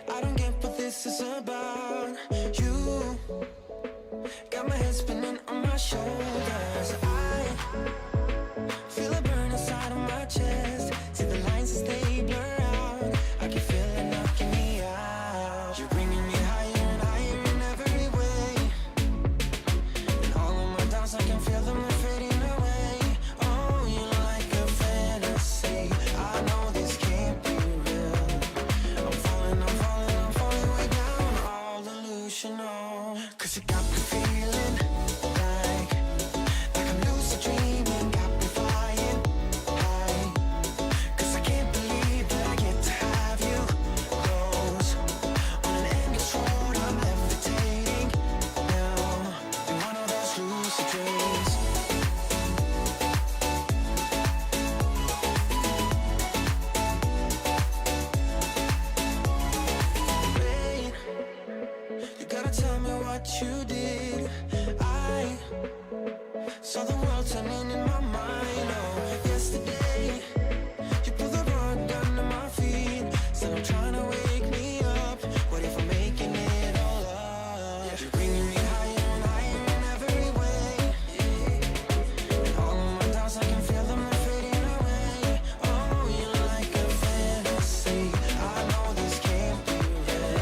I don't get what this is about. You got my head spinning on my shoulders. I feel a burn inside of my chest. See the lines as they blur out. I can feel it knocking me out. You're bringing me higher and higher in every way. And all of my doubts, I can feel them fading away. Oh, you're like a fantasy. I know this can't be real. I'm falling, I'm falling, I'm falling way down. All delusional. Cause you got me feeling like I'm lucid dreaming. Got me flying high. Cause I can't believe that I get to have you close. On an endless road, I'm levitating now. In one of those lucid dreams. Wait, you gotta tell me what you did. I saw the world turning in my mind. Oh, yesterday you pulled the rug under my feet. Said I'm trying to wake me up. What if I'm making it all up? You're bringing me higher and higher in every way. And all of my doubts, I can feel them fading away. Oh, you're like a fantasy. I know this can't be real.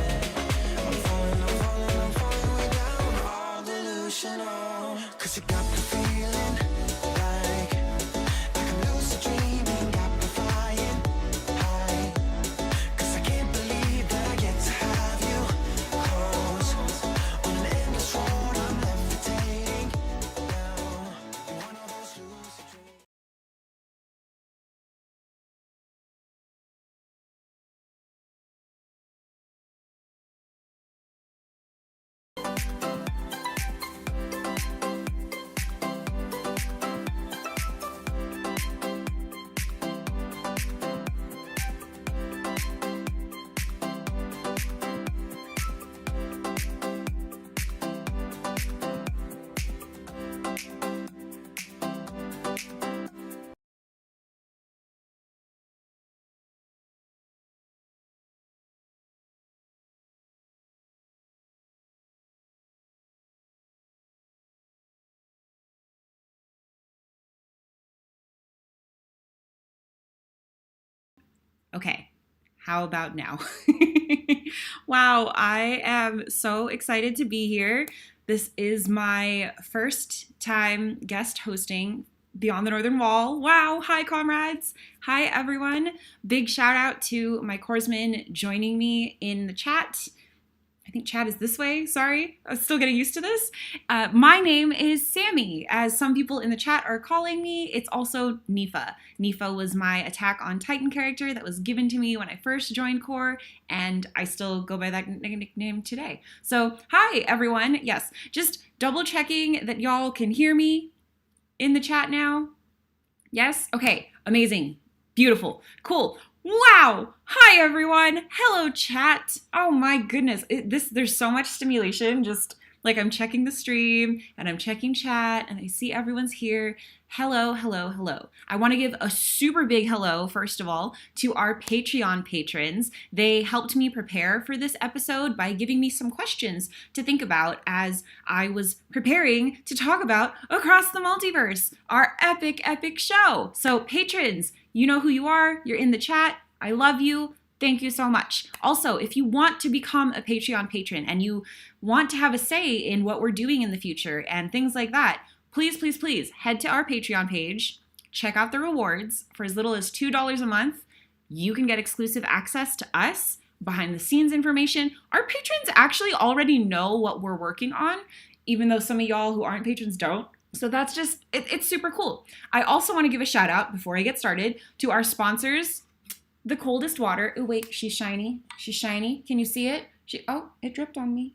I'm falling, I'm falling, I'm falling way down. All delusional. Cause you got me feeling like I'm lucid dreaming. Got me flying high. Cause I can't believe that I get to have you close. On an endless road, I'm levitating now. In one of those lucid dreams. Okay, how about now? Wow, I am so excited to be here. This is my first time guest hosting Beyond the Northern Wall. Wow, hi comrades. Hi everyone. Big shout out to my Corsman joining me in the chat. I think chat is this way. Sorry, I'm still getting used to this. My name is Sami, as some people in the chat are calling me. It's also Nifa. Nifa was my Attack on Titan character that was given to me when I first joined Core, and I still go by that nickname today. So, hi everyone. Yes, just double checking that y'all can hear me in the chat now. Yes? Okay, amazing. Beautiful. Cool. Wow! Hi everyone. Hello chat. Oh my goodness. There's so much stimulation. Just like I'm checking the stream and I'm checking chat and I see everyone's here. Hello, hello, hello. I want to give a super big hello, first of all, to our Patreon patrons. They helped me prepare for this episode by giving me some questions to think about as I was preparing to talk about Across the Multiverse, our epic, epic show. So patrons, you know who you are. You're in the chat. I love you. Thank you so much. Also, if you want to become a Patreon patron and you want to have a say in what we're doing in the future and things like that, please, please, please head to our Patreon page, check out the rewards. For as little as $2 a month, you can get exclusive access to us, behind the scenes information. Our patrons actually already know what we're working on, even though some of y'all who aren't patrons don't. So that's just, it's super cool. I also want to give a shout out before I get started to our sponsors, The Coldest Water. Oh wait, she's shiny. She's shiny. Can you see it? Oh, it dripped on me.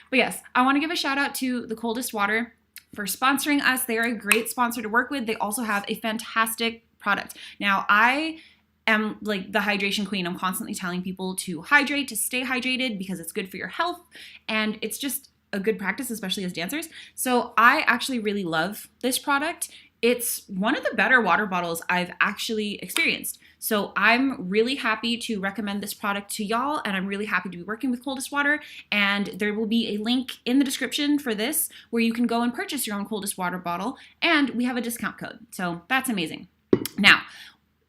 But yes, I want to give a shout out to The Coldest Water for sponsoring us. They are a great sponsor to work with. They also have a fantastic product. Now, I am like the hydration queen. I'm constantly telling people to hydrate, to stay hydrated because it's good for your health. And it's just a good practice, especially as dancers. So I actually really love this product. It's one of the better water bottles I've actually experienced. So I'm really happy to recommend this product to y'all, and I'm really happy to be working with Coldest Water. And there will be a link in the description for this where you can go and purchase your own Coldest Water bottle, and we have a discount code. So that's amazing. Now,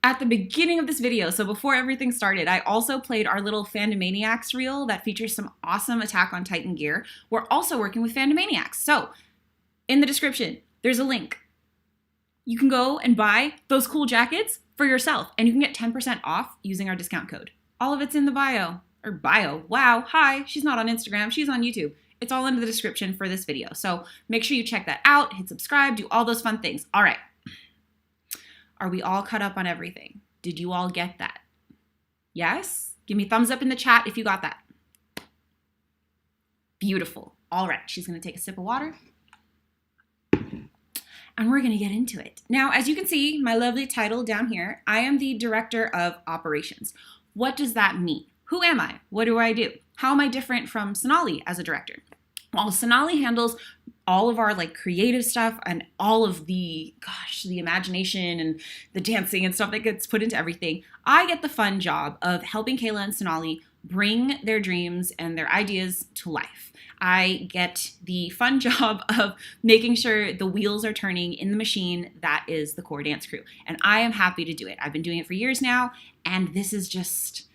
at the beginning of this video, so before everything started, I also played our little Fandomaniacs reel that features some awesome Attack on Titan gear. We're also working with Fandomaniacs. So in the description, there's a link. You can go and buy those cool jackets for yourself, and you can get 10% off using our discount code. All of it's in the bio. Wow, hi, she's not on Instagram, she's on YouTube. It's all in the description for this video. So make sure you check that out, hit subscribe, do all those fun things. All right. Are we all caught up on everything? Did you all get that? Yes? Give me a thumbs up in the chat if you got that. Beautiful. All right, she's gonna take a sip of water. And we're gonna get into it. Now, as you can see, my lovely title down here, I am the Director of Operations. What does that mean? Who am I? What do I do? How am I different from Sonali as a director? Well, Sonali handles all of our creative stuff and all of the imagination and the dancing and stuff that gets put into everything. I get the fun job of helping Kayla and Sonali bring their dreams and their ideas to life. I get the fun job of making sure the wheels are turning in the machine that is the core dance crew. And I am happy to do it. I've been doing it for years now, and this is just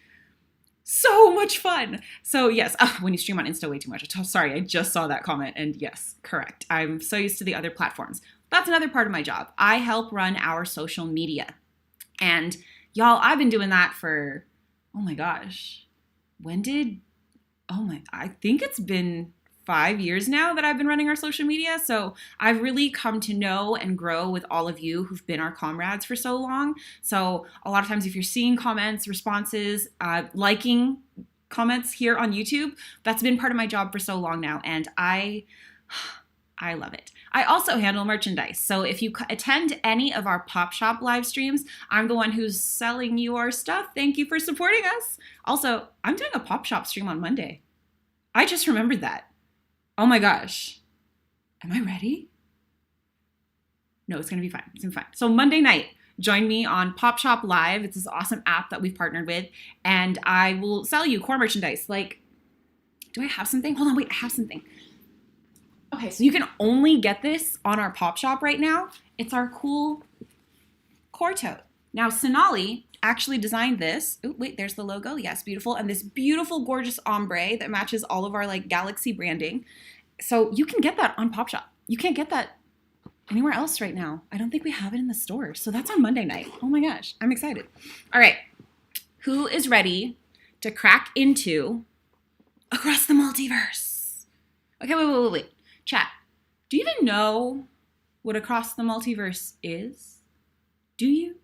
so much fun. So yes, when you stream on Insta way too much. Sorry, I just saw that comment, and yes, correct. I'm so used to the other platforms. That's another part of my job. I help run our social media. And y'all, I've been doing that for, oh my gosh, I think it's been 5 years now that I've been running our social media. So I've really come to know and grow with all of you who've been our comrades for so long. So a lot of times if you're seeing comments, responses, liking comments here on YouTube, that's been part of my job for so long now. And I love it. I also handle merchandise. So if you attend any of our Pop Shop live streams, I'm the one who's selling you our stuff. Thank you for supporting us. Also, I'm doing a Pop Shop stream on Monday. I just remembered that. Oh my gosh. Am I ready? No, it's going to be fine. It's going to be fine. So Monday night, join me on Pop Shop Live. It's this awesome app that we've partnered with, and I will sell you core merchandise. Do I have something? Hold on, wait, I have something. Okay, so you can only get this on our Pop Shop right now. It's our cool core tote. Now, Sonali actually designed this. Oh, wait, there's the logo. Yes, beautiful. And this beautiful, gorgeous ombre that matches all of our Galaxy branding. So you can get that on Pop Shop. You can't get that anywhere else right now. I don't think we have it in the store. So that's on Monday night. Oh my gosh, I'm excited. All right, who is ready to crack into Across the Multiverse? Okay, wait. Chat, do you even know what Across the Multiverse is? Do you?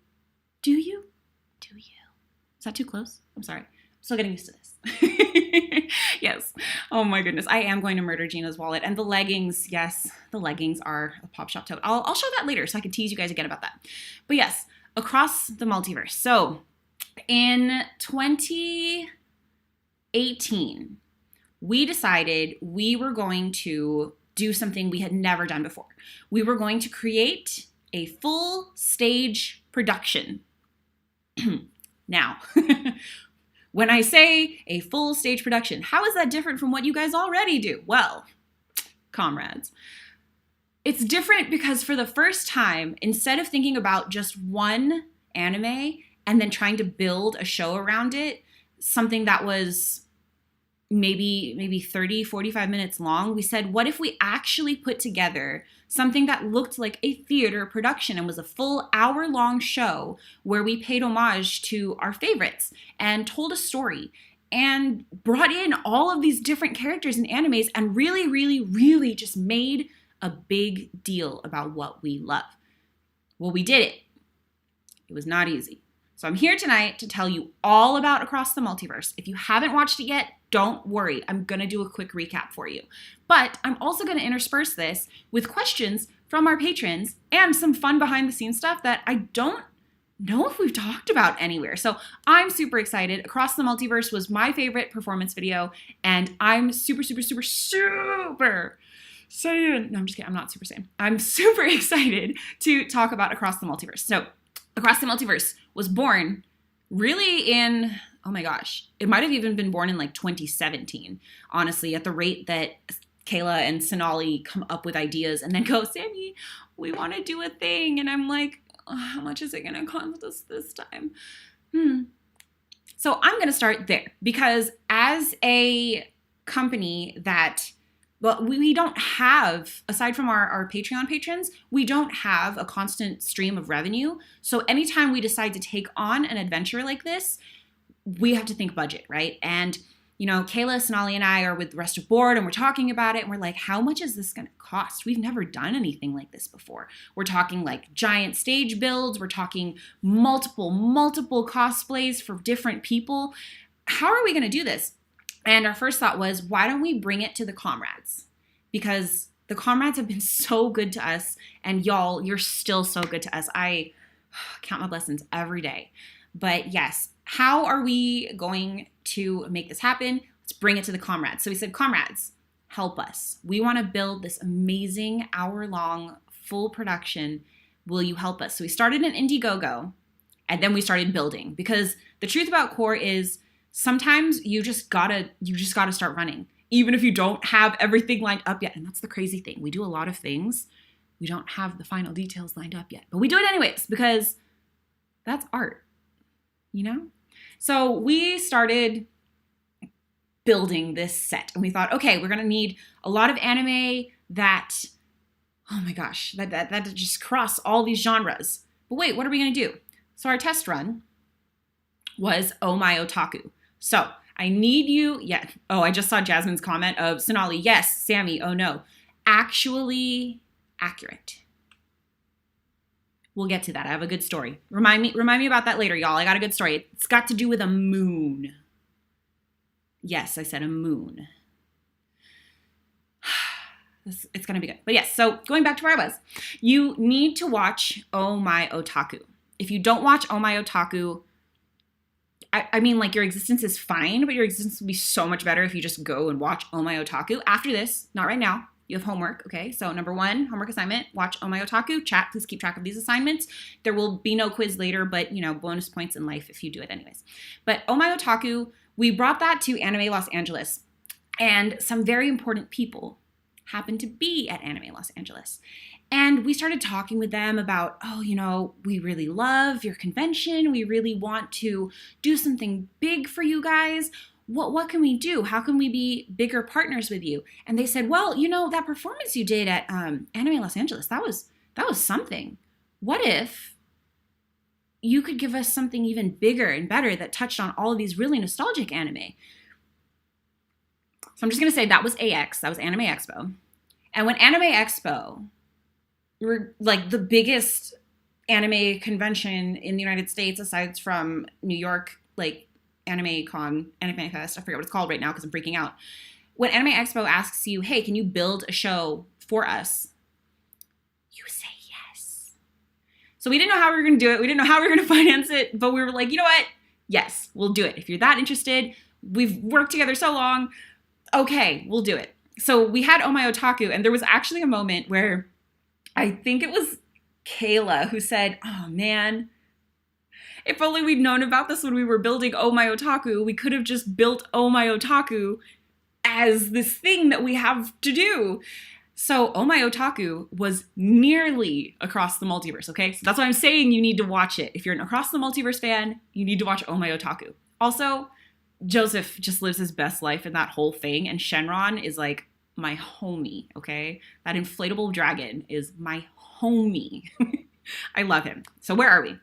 Is that too close? I'm sorry. I'm still getting used to this. Yes. Oh my goodness. I am going to murder Gina's wallet. And the leggings, yes, the leggings are a Pop Shop tote. I'll show that later so I can tease you guys again about that. But yes, Across the Multiverse. So in 2018, we decided we were going to do something we had never done before. We were going to create a full stage production. Now, when I say a full stage production, how is that different from what you guys already do? Well, comrades, it's different because for the first time, instead of thinking about just one anime and then trying to build a show around it, something that was maybe 30, 45 minutes long, we said, what if we actually put together something that looked like a theater production and was a full hour-long show where we paid homage to our favorites and told a story and brought in all of these different characters and animes and really just made a big deal about what we love. Well, we did it. It was not easy. So I'm here tonight to tell you all about Across the Multiverse. If you haven't watched it yet, don't worry. I'm going to do a quick recap for you. But I'm also going to intersperse this with questions from our patrons and some fun behind the scenes stuff that I don't know if we've talked about anywhere. So I'm super excited. Across the Multiverse was my favorite performance video, and I'm super Saiyan. No, I'm just kidding. I'm not Super Saiyan. I'm super excited to talk about Across the Multiverse. So, Across the Multiverse was born really in, oh my gosh, it might have even been born in like 2017, honestly, at the rate that Kayla and Sonali come up with ideas and then go, Sami, we want to do a thing. And I'm like, oh, how much is it going to cost us this time? So I'm going to start there because as a company that, well, we don't have, aside from our Patreon patrons, we don't have a constant stream of revenue. So anytime we decide to take on an adventure like this, we have to think budget, right? And you know, Kayla, Sonali, and I are with the rest of board and we're talking about it and we're like, how much is this going to cost? We've never done anything like this before. We're talking like giant stage builds. We're talking multiple cosplays for different people. How are we going to do this? And our first thought was, why don't we bring it to the comrades? Because the comrades have been so good to us and y'all, you're still so good to us. I count my blessings every day. But yes, how are we going to make this happen? Let's bring it to the comrades. So we said, comrades, help us. We want to build this amazing hour-long full production. Will you help us? So we started an Indiegogo and then we started building because the truth about core is sometimes you just gotta start running, even if you don't have everything lined up yet. And that's the crazy thing. We do a lot of things. We don't have the final details lined up yet, but we do it anyways because that's art, you know? So we started building this set and we thought, okay, we're going to need a lot of anime that, oh my gosh, that just cross all these genres. But wait, what are we going to do? So our test run was Oh My Otaku. So I need you, I just saw Jasmine's comment of Sonali, yes, Sami, oh no. Actually accurate. We'll get to that. I have a good story. Remind me about that later, y'all. I got a good story. It's got to do with a moon. Yes, I said a moon. It's going to be good. But yes, so going back to where I was. You need to watch Oh My Otaku. If you don't watch Oh My Otaku, I mean, like, your existence is fine, but your existence would be so much better if you just go and watch Oh My Otaku. After this, not right now. You have homework, okay? So number 1, homework assignment, watch Oh My Otaku. Chat, please keep track of these assignments. There will be no quiz later, but, you know, bonus points in life if you do it anyways. But Oh My Otaku, we brought that to Anime Los Angeles. And some very important people happened to be at Anime Los Angeles. And we started talking with them about, oh, you know, we really love your convention. We really want to do something big for you guys. What can we do? How can we be bigger partners with you? And they said, well, you know, that performance you did at Anime Los Angeles, that was something. What if you could give us something even bigger and better that touched on all of these really nostalgic anime? So I'm just going to say that was AX. That was Anime Expo. And when Anime Expo, were like the biggest anime convention in the United States, aside from New York, like, Anime Fest, I forget what it's called right now because I'm freaking out. When Anime Expo asks you, hey, can you build a show for us? You say yes. So we didn't know how we were going to do it. We didn't know how we were going to finance it, but we were like, you know what? Yes, we'll do it. If you're that interested, we've worked together so long. Okay, we'll do it. So we had Oh My Otaku, and there was actually a moment where I think it was Kayla who said, oh man, if only we'd known about this when we were building Oh My Otaku, we could have just built Oh My Otaku as this thing that we have to do. So Oh My Otaku was nearly Across the Multiverse, okay? So that's why I'm saying you need to watch it. If you're an Across the Multiverse fan, you need to watch Oh My Otaku. Also, Joseph just lives his best life in that whole thing, and Shenron is like my homie, okay? That inflatable dragon is my homie. I love him. So where are we?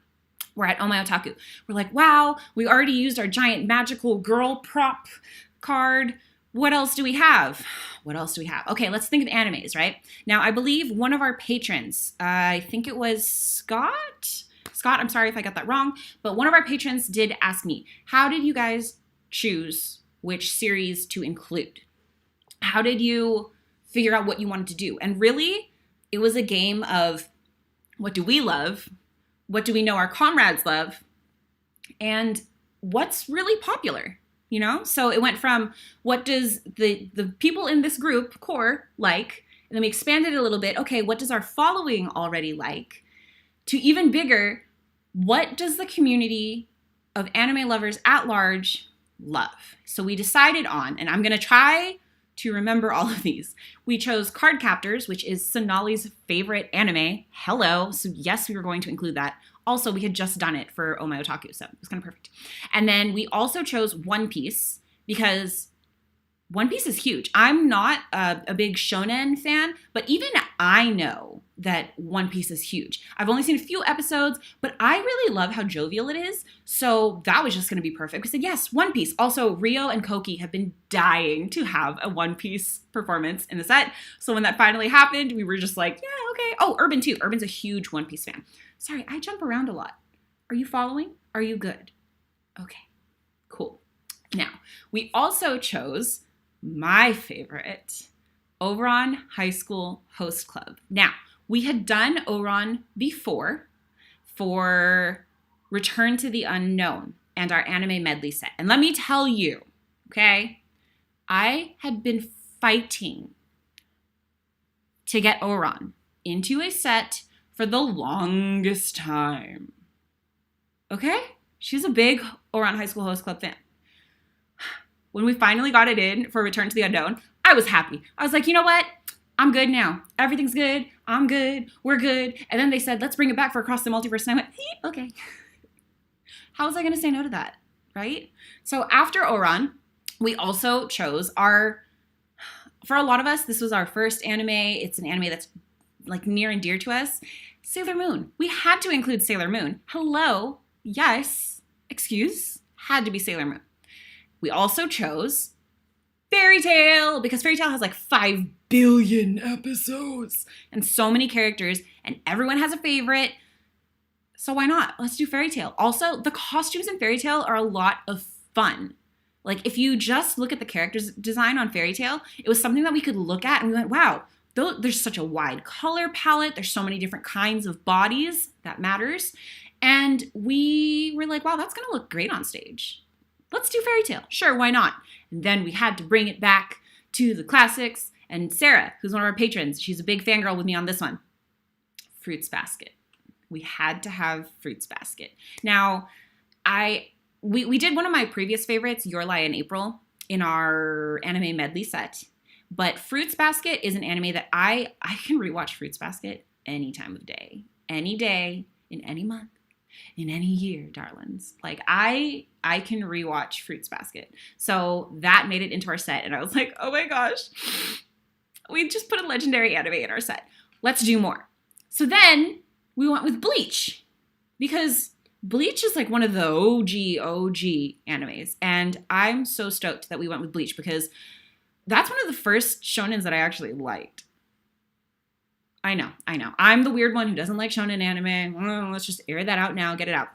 We're at Oh My Otaku. We're like, wow, we already used our giant magical girl prop card. What else do we have? What else do we have? Okay, let's think of animes, right? Now, I believe one of our patrons, I think it was Scott, I'm sorry if I got that wrong, but one of our patrons did ask me, how did you guys choose which series to include? How did you figure out what you wanted to do? And really, it was a game of what do we love? What do we know our comrades love? And what's really popular, you know? So it went from what does the people in this group, core, like, And then we expanded it a little bit. Okay, what does our following already like? To even bigger, what does the community of anime lovers at large love? So we decided on, and I'm going to try to remember all of these. We chose Card Captors, which is Sonali's favorite anime. Hello. So yes, we were going to include that. Also, we had just done it for Oh My Otaku, so it was kind of perfect. And then we also chose One Piece because One Piece is huge. I'm not a big shonen fan, but even I know that One Piece is huge. I've only seen a few episodes, but I really love how jovial it is. So that was just going to be perfect. We said, yes, One Piece. Also, Rio and Koki have been dying to have a One Piece performance in the set. So when that finally happened, we were just like, yeah, okay. Oh, Urban too. Urban's a huge One Piece fan. Sorry, I jump around a lot. Are you following? Are you good? Okay, cool. Now, we also chose my favorite, Ouran High School Host Club. Now, we had done Ouran before for Return to the Unknown and our anime medley set. And let me tell you, okay, I had been fighting to get Ouran into a set for the longest time. Okay? She's a big Ouran High School Host Club fan. When we finally got it in for Return to the Unknown, I was happy. I was like, you know what? I'm good now. Everything's good. I'm good. We're good. And then they said, let's bring it back for Across the Multiverse. And I went, okay. How was I going to say no to that? Right? So after Ouran, we also chose for a lot of us, this was our first anime. It's an anime that's like near and dear to us. Sailor Moon. We had to include Sailor Moon. Hello. Yes. Excuse. Had to be Sailor Moon. We also chose Fairy Tail because Fairy Tail has like 5 billion episodes and so many characters and everyone has a favorite. So why not? Let's do Fairy Tail. Also, the costumes in Fairy Tail are a lot of fun. Like if you just look at the characters design on Fairy Tail, it was something that we could look at and we went, wow, there's such a wide color palette. There's so many different kinds of bodies. That matters. And we were like, wow, that's going to look great on stage. Let's do Fairy Tail. Sure, why not? And then we had to bring it back to the classics. And Sarah, who's one of our patrons, she's a big fangirl with me on this one. Fruits Basket. We had to have Fruits Basket. Now, we did one of my previous favorites, Your Lie in April, in our anime medley set. But Fruits Basket is an anime that I can rewatch Fruits Basket any time of day. Any day, in any month, in any year, darlings. Like, I can rewatch Fruits Basket. So that made it into our set. And I was like, oh my gosh, we just put a legendary anime in our set. Let's do more. So then we went with Bleach. Because Bleach is like one of the OG animes. And I'm so stoked that we went with Bleach because that's one of the first shonens that I actually liked. I know. I'm the weird one who doesn't like shonen anime. Let's just air that out now, get it out.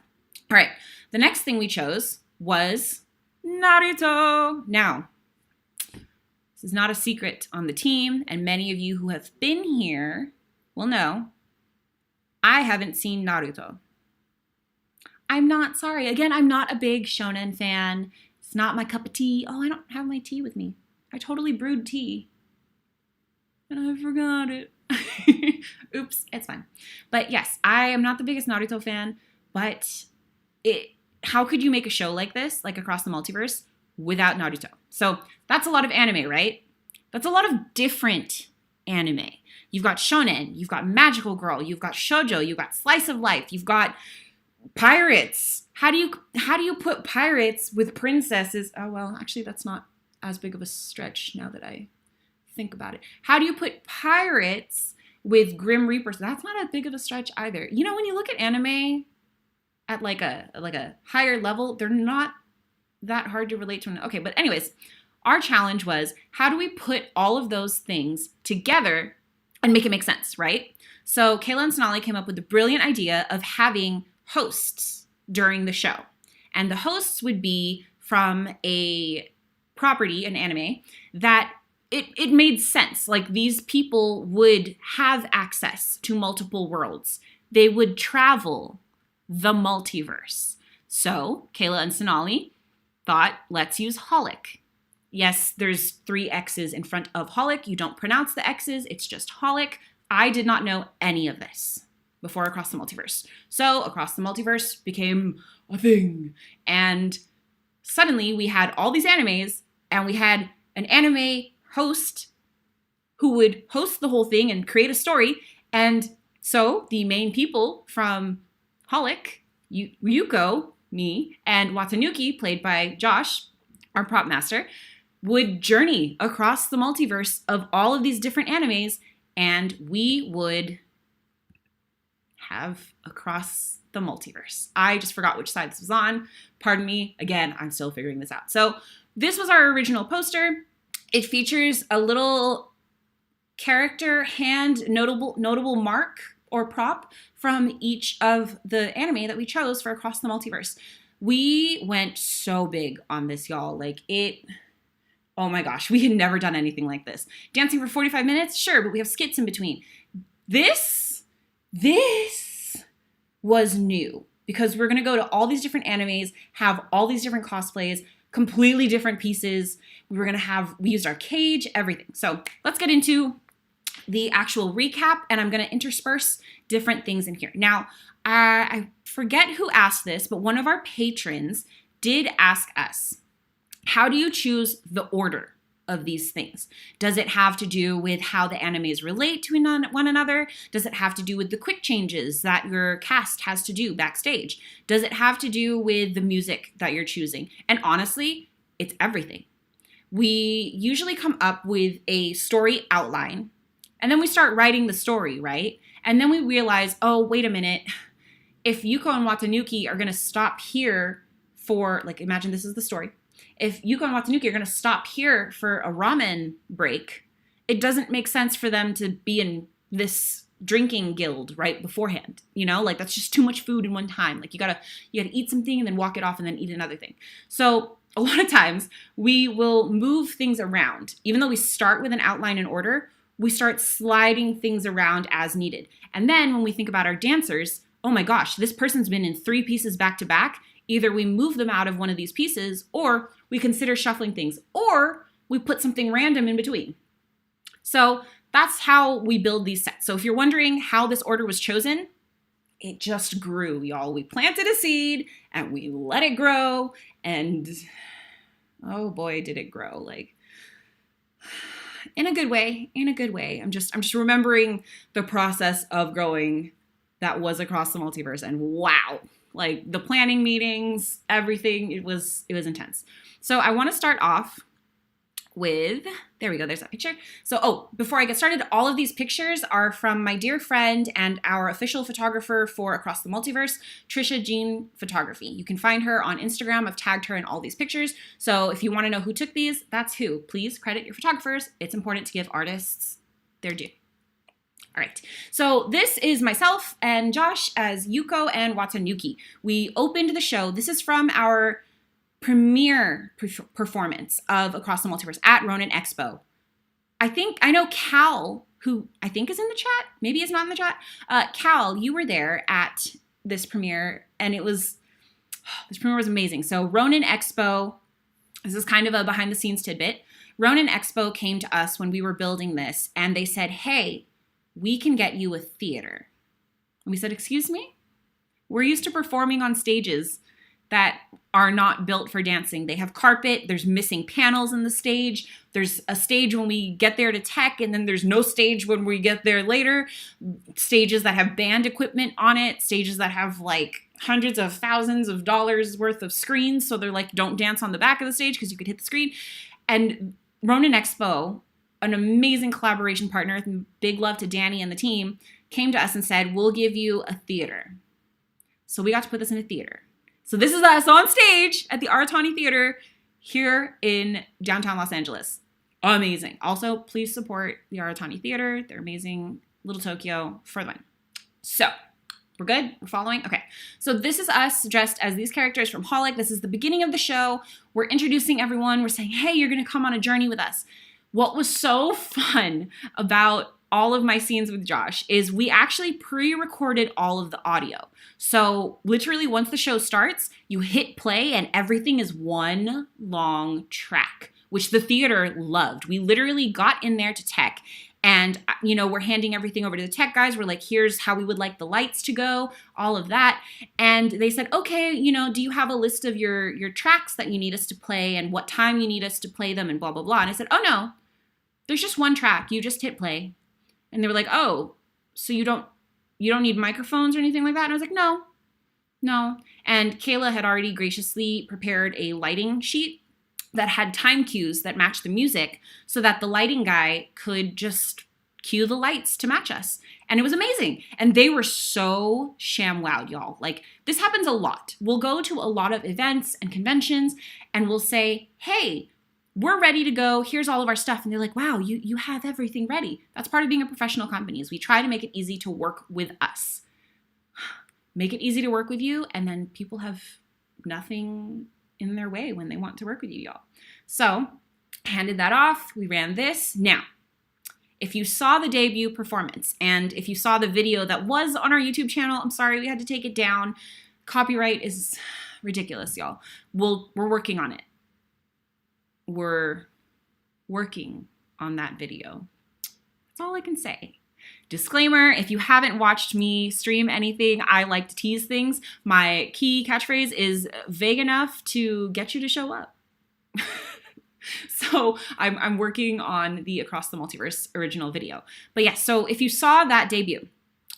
All right, the next thing we chose was Naruto. Now, this is not a secret on the team, and many of you who have been here will know I haven't seen Naruto. I'm not a big shonen fan. It's not my cup of tea. Oh, I don't have my tea with me. I totally brewed tea. And I forgot it. Oops, it's fine. But yes, I am not the biggest Naruto fan, but how could you make a show like this, like Across the Multiverse, without Naruto? So that's a lot of anime, right? That's a lot of different anime. You've got shonen, you've got magical girl, you've got shoujo, you've got slice of life, you've got pirates. How do you put pirates with princesses? Oh, well, actually, that's not as big of a stretch now that I think about it. How do you put pirates with Grim Reapers? That's not as big of a stretch either. You know, when you look at anime at like a higher level, they're not that hard to relate to. Okay, but anyways, our challenge was how do we put all of those things together and make it make sense, right? So Kayla and Sonali came up with the brilliant idea of having hosts during the show. And the hosts would be from a property, an anime, that it made sense. Like these people would have access to multiple worlds. They would travel the multiverse. So Kayla and Sonali thought, let's use Holic. Yes, there's 3 X's in front of Holic. You don't pronounce the X's, it's just Holic. I did not know any of this before Across the Multiverse. So Across the Multiverse became a thing. And suddenly we had all these animes, and we had an anime host who would host the whole thing and create a story. And so the main people from Holic, Yuko, me, and Watanuki, played by Josh, our prop master, would journey across the multiverse of all of these different animes, and we would have Across the Multiverse. I just forgot which side this was on. Pardon me. Again, I'm still figuring this out. So this was our original poster. It features a little character hand notable mark or prop from each of the anime that we chose for Across the Multiverse. We went so big on this, y'all. Like, oh my gosh, we had never done anything like this. Dancing for 45 minutes? Sure, but we have skits in between. This was new because we're gonna go to all these different animes, have all these different cosplays, completely different pieces. We used our cage, everything. So let's get into the actual recap, and I'm gonna intersperse different things in here. Now, I forget who asked this, but one of our patrons did ask us, how do you choose the order of these things? Does it have to do with how the animes relate to one another? Does it have to do with the quick changes that your cast has to do backstage? Does it have to do with the music that you're choosing? And honestly, it's everything. We usually come up with a story outline, and then we start writing the story, right? And then we realize, oh, wait a minute. If Yuko and Watanuki are going to stop here for, like, imagine this is the story. If Yuko and Watanuki are going to stop here for a ramen break, it doesn't make sense for them to be in this drinking guild right beforehand. You know, like, that's just too much food in one time. Like, you gotta eat something and then walk it off and then eat another thing. So a lot of times we will move things around. Even though we start with an outline and order, we start sliding things around as needed. And then when we think about our dancers, oh my gosh, this person's been in 3 pieces back to back. Either we move them out of one of these pieces, or we consider shuffling things, or we put something random in between. So that's how we build these sets. So if you're wondering how this order was chosen, it just grew, y'all. We planted a seed and we let it grow, and oh boy, did it grow. Like, in a good way, I'm just remembering the process of growing that was Across the Multiverse, and wow. Like, the planning meetings, everything, it was intense. So I want to start off with, there we go, there's that picture. So, before I get started, all of these pictures are from my dear friend and our official photographer for Across the Multiverse, Trisha Jean Photography. You can find her on Instagram. I've tagged her in all these pictures. So if you want to know who took these, that's who. Please credit your photographers. It's important to give artists their due. All right, so this is myself and Josh as Yuko and Watanuki. We opened the show. This is from our premiere performance of Across the Multiverse at Ronin Expo. I know Cal, who I think is in the chat, maybe is not in the chat. Cal, you were there at this premiere, and this premiere was amazing. So Ronin Expo, this is kind of a behind the scenes tidbit. Ronin Expo came to us when we were building this, and they said, hey, we can get you a theater. And we said, excuse me? We're used to performing on stages that are not built for dancing. They have carpet, there's missing panels in the stage, there's a stage when we get there to tech, and then there's no stage when we get there later. Stages that have band equipment on it, stages that have like hundreds of thousands of dollars worth of screens, so they're like, don't dance on the back of the stage because you could hit the screen. And Ronin Expo, an amazing collaboration partner, big love to Danny and the team, came to us and said, we'll give you a theater. So we got to put this in a theater. So this is us on stage at the Aratani Theater here in downtown Los Angeles. Amazing. Also, please support the Aratani Theater. They're amazing. Little Tokyo for the win. So we're good? We're following? Okay. So this is us dressed as these characters from Holic. This is the beginning of the show. We're introducing everyone. We're saying, hey, you're going to come on a journey with us. What was so fun about all of my scenes with Josh is we actually pre-recorded all of the audio. So literally once the show starts, you hit play and everything is one long track. which the theater loved. We literally got in there to tech and, we're handing everything over to the tech guys. We're like, here's how we would like the lights to go, all of that. And they said, okay, do you have a list of your tracks that you need us to play and what time you need us to play them and blah, blah, blah. And I said, oh no, there's just one track. You just hit play. And they were like, oh, so you don't need microphones or anything like that? And I was like, no. And Kayla had already graciously prepared a lighting sheet that had time cues that matched the music so that the lighting guy could just cue the lights to match us. And it was amazing. And they were so ShamWowed, y'all. Like, this happens a lot. We'll go to a lot of events and conventions and we'll say, hey, we're ready to go. Here's all of our stuff. And they're like, wow, you have everything ready. That's part of being a professional company is we try to make it easy to work with us. Make it easy to work with you. And then people have nothing in their way when they want to work with you, y'all. So handed that off. We ran this. Now, if you saw the debut performance and if you saw the video that was on our YouTube channel, I'm sorry, we had to take it down. Copyright is ridiculous, y'all. We're working on it. We're working on that video. That's all I can say. Disclaimer, if you haven't watched me stream anything, I like to tease things. My key catchphrase is vague enough to get you to show up. So I'm working on the Across the Multiverse original video. But yeah, so if you saw that debut,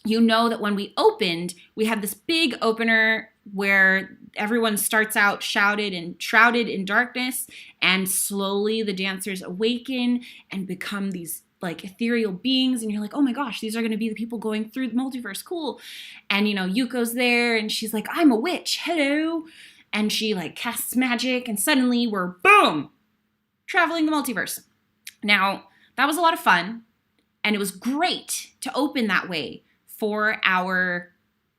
you know that when we opened, we had this big opener where everyone starts out shrouded in darkness, and slowly the dancers awaken and become these like ethereal beings, and you're like, oh my gosh, these are going to be the people going through the multiverse, cool. And Yuko's there and she's like, I'm a witch, hello. And she like casts magic and suddenly we're boom, traveling the multiverse. Now, that was a lot of fun and it was great to open that way for our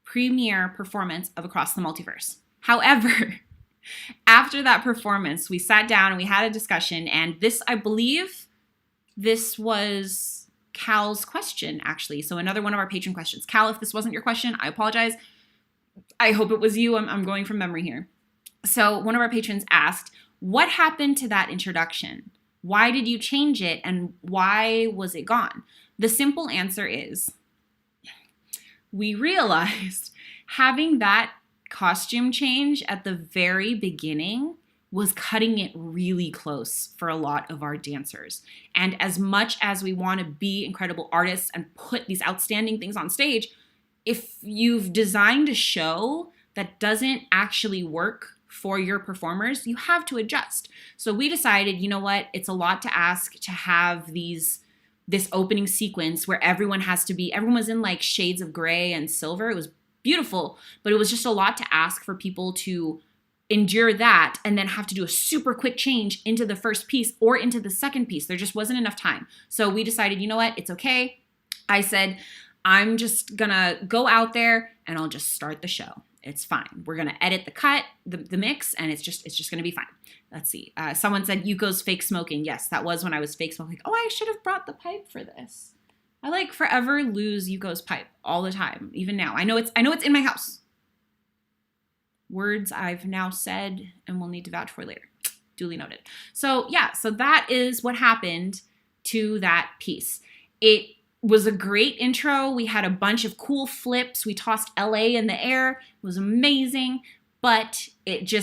premiere performance of Across the Multiverse. However, after that performance, we sat down and we had a discussion, and I believe this was Cal's question, actually. So another one of our patron questions. Cal, if this wasn't your question, I apologize. I hope it was you. I'm going from memory here. So one of our patrons asked, what happened to that introduction? Why did you change it and why was it gone? The simple answer is we realized having that costume change at the very beginning was cutting it really close for a lot of our dancers. And as much as we want to be incredible artists and put these outstanding things on stage, if you've designed a show that doesn't actually work for your performers, you have to adjust. So we decided, you know what, it's a lot to ask to have this opening sequence where everyone was in like shades of gray and silver. It was beautiful, but it was just a lot to ask for people to endure that and then have to do a super quick change into the first piece or into the second piece. There just wasn't enough time. So we decided, you know what, it's okay. I said, I'm just gonna go out there and I'll just start the show. It's fine. We're gonna edit the cut, the mix, and it's just gonna be fine. Let's see. Someone said Yuko's fake smoking. Yes, that was when I was fake smoking. Oh, I should have brought the pipe for this. I like forever lose Yuko's pipe all the time, even now. I know it's in my house. Words I've now said and will need to vouch for later. Duly noted. So yeah, so that is what happened to that piece. It was a great intro. We had a bunch of cool flips. We tossed LA in the air. It was amazing, but it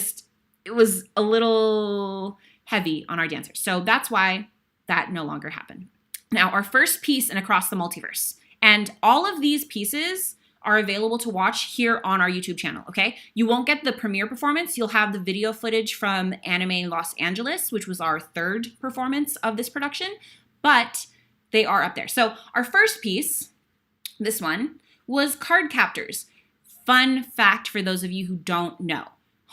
was a little heavy on our dancers. So that's why that no longer happened. Now, our first piece in Across the Multiverse, and all of these pieces are available to watch here on our YouTube channel, okay? You won't get the premiere performance. You'll have the video footage from Anime Los Angeles, which was our third performance of this production, but they are up there. So our first piece, this one, was Card Captors. Fun fact for those of you who don't know.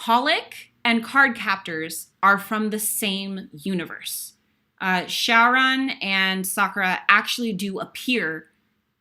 Holic and Card Captors are from the same universe. Shaoran and Sakura actually do appear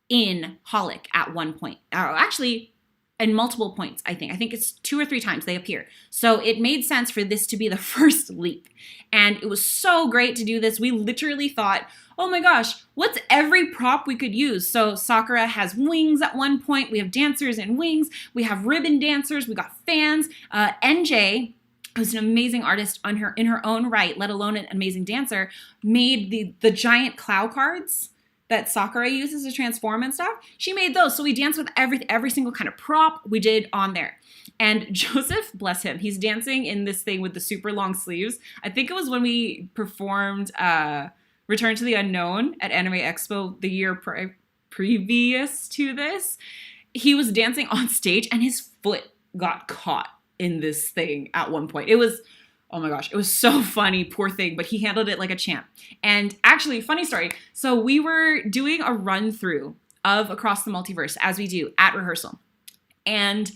in Holic at one point. Actually, in multiple points, I think. I think it's 2 or 3 times they appear. So it made sense for this to be the first leap. And it was so great to do this. We literally thought, oh my gosh, what's every prop we could use? So Sakura has wings at one point. We have dancers in wings. We have ribbon dancers. We got fans. NJ who's an amazing artist in her own right, let alone an amazing dancer, made the giant Clow cards that Sakura uses to transform and stuff. She made those. So we danced with every single kind of prop we did on there. And Joseph, bless him, he's dancing in this thing with the super long sleeves. I think it was when we performed Return to the Unknown at Anime Expo the year previous to this. He was dancing on stage and his foot got caught in this thing at one point. It was, oh my gosh, it was so funny, poor thing, but he handled it like a champ. And actually, funny story. So we were doing a run through of Across the Multiverse, as we do at rehearsal. And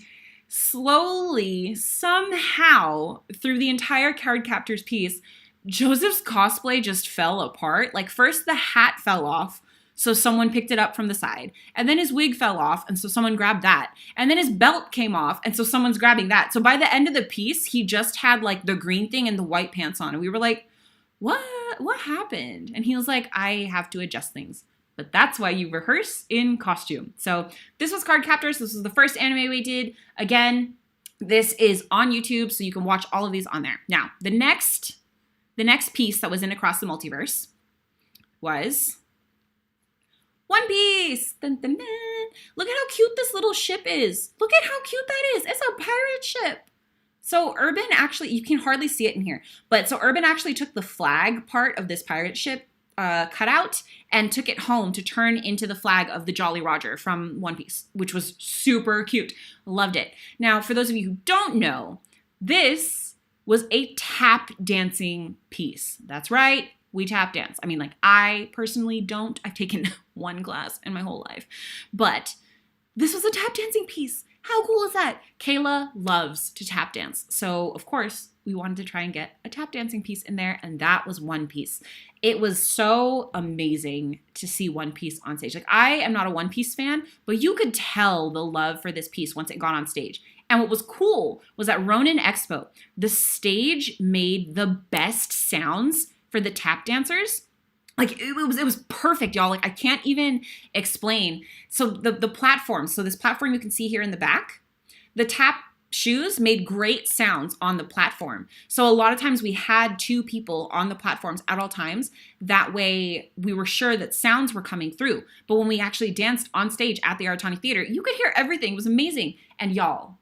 slowly, somehow, through the entire Card Captors piece, Joseph's cosplay just fell apart. Like first the hat fell off, so someone picked it up from the side. And then his wig fell off, and so someone grabbed that. And then his belt came off, and so someone's grabbing that. So by the end of the piece, he just had like the green thing and the white pants on. And we were like, what happened? And he was like, I have to adjust things. But that's why you rehearse in costume. So this was Card Captors. This was the first anime we did. Again, this is on YouTube, so you can watch all of these on there. Now, the next piece that was in Across the Multiverse was One Piece. Dun, dun, dun. Look at how cute this little ship is. Look at how cute that is. It's a pirate ship. So Urban actually, you can hardly see it in here, but so Urban actually took the flag part of this pirate ship cutout and took it home to turn into the flag of the Jolly Roger from One Piece, which was super cute. Loved it. Now, for those of you who don't know, this was a tap dancing piece. That's right. We tap dance. I mean, like, I personally don't. I've taken one class in my whole life. But this was a tap dancing piece. How cool is that? Kayla loves to tap dance. So, of course, we wanted to try and get a tap dancing piece in there, and that was One Piece. It was so amazing to see One Piece on stage. Like, I am not a One Piece fan, but you could tell the love for this piece once it got on stage. And what was cool was at Ronin Expo, the stage made the best sounds for the tap dancers. Like, it was perfect, y'all. Like, I can't even explain. So the platform, so this platform you can see here in the back, the tap shoes made great sounds on the platform. So a lot of times we had two people on the platforms at all times. That way we were sure that sounds were coming through. But when we actually danced on stage at the Aratani Theater, you could hear everything. It was amazing. And y'all,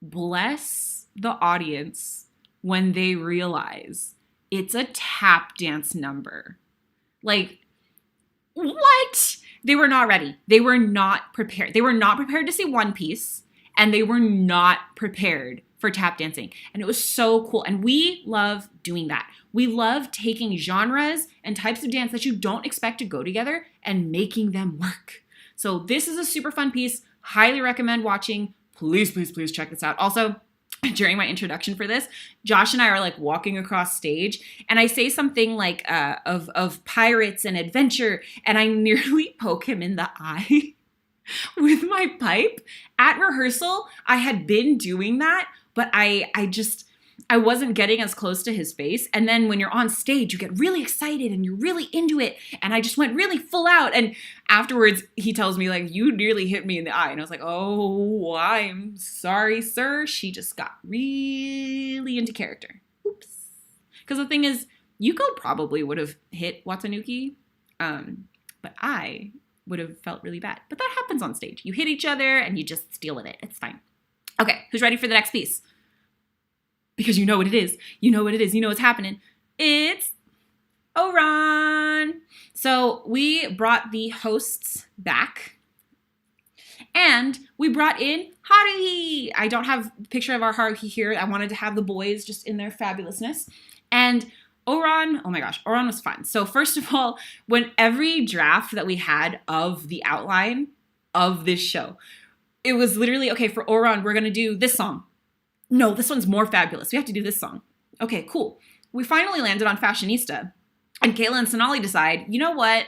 bless the audience when they realize it's a tap dance number. Like, what? They were not ready. They were not prepared. They were not prepared to see One Piece, and they were not prepared for tap dancing. And it was so cool. And we love doing that. We love taking genres and types of dance that you don't expect to go together and making them work. So this is a super fun piece. Highly recommend watching. Please, please, please check this out. Also, during my introduction for this, Josh and I are like walking across stage, and I say something like of pirates and adventure, and I nearly poke him in the eye with my pipe. At rehearsal, I had been doing that, but I wasn't getting as close to his face. And then when you're on stage, you get really excited and you're really into it. And I just went really full out. And afterwards, he tells me, like, you nearly hit me in the eye. And I was like, oh, I'm sorry, sir. She just got really into character. Oops. Because the thing is, Yuko probably would have hit Watanuki, but I would have felt really bad. But that happens on stage. You hit each other and you just deal with it. It's fine. Okay, who's ready for the next piece? Because you know what it is. You know what it is. You know what's happening. It's Oran. So we brought the hosts back. And we brought in Haruhi. I don't have a picture of our Haruhi here. I wanted to have the boys just in their fabulousness. And Oran, oh my gosh, Oran was fun. So first of all, when every draft that we had of the outline of this show, it was literally, okay, for Oran, we're going to do this song. No, this one's more fabulous. We have to do this song. Okay, cool. We finally landed on Fashionista. And Kayla and Sonali decide, you know what?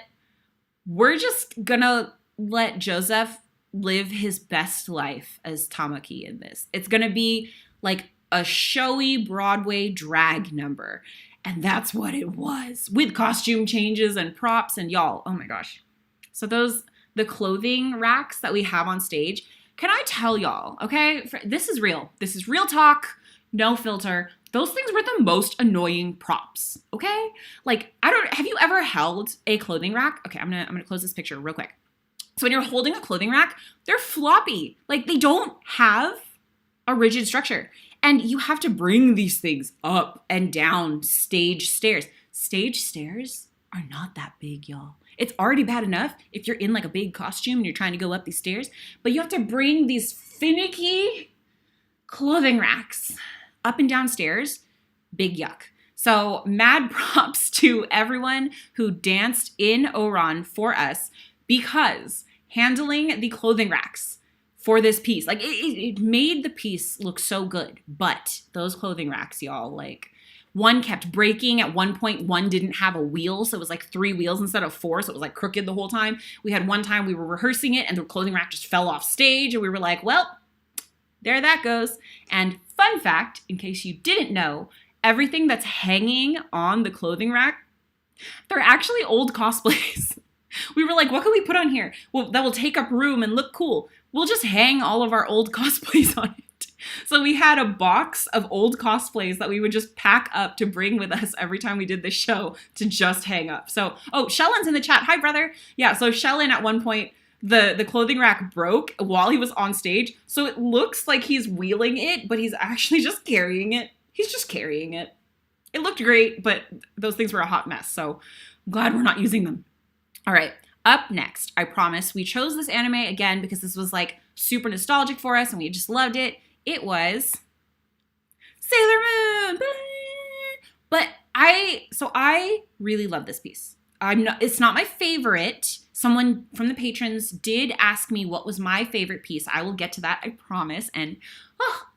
We're just going to let Joseph live his best life as Tamaki in this. It's going to be like a showy Broadway drag number. And that's what it was, with costume changes and props and y'all. Oh my gosh. So the clothing racks that we have on stage, can I tell y'all, okay? This is real. This is real talk. no filter. Those things were the most annoying props, okay? Like, have you ever held a clothing rack? Okay, I'm gonna close this picture real quick. So when you're holding a clothing rack, they're floppy. Like, they don't have a rigid structure. And you have to bring these things up and down stage stairs. Stage stairs are not that big, y'all. It's already bad enough if you're in like a big costume and you're trying to go up these stairs, but you have to bring these finicky clothing racks up and down stairs. Big yuck. So mad props to everyone who danced in Oran for us, because handling the clothing racks for this piece, like it made the piece look so good. But those clothing racks, y'all, like, one kept breaking. At one point, one didn't have a wheel, so it was like 3 wheels instead of 4, so it was like crooked the whole time. We had one time we were rehearsing it and the clothing rack just fell off stage, and we were like, well, there that goes. And fun fact, in case you didn't know, everything that's hanging on the clothing rack, they're actually old cosplays. We were like, what can we put on here? Well, that will take up room and look cool. We'll just hang all of our old cosplays on it. So we had a box of old cosplays that we would just pack up to bring with us every time we did the show to just hang up. So, oh, Shellen's in the chat. Hi, brother. Yeah, so Shellen at one point, the clothing rack broke while he was on stage. So it looks like he's wheeling it, but he's actually just carrying it. He's just carrying it. It looked great, but those things were a hot mess. So I'm glad we're not using them. All right, up next, I promise, we chose this anime again because this was like super nostalgic for us and we just loved it. It was Sailor Moon. But I really love this piece. It's not my favorite. Someone from the patrons did ask me what was my favorite piece. I will get to that, I promise. And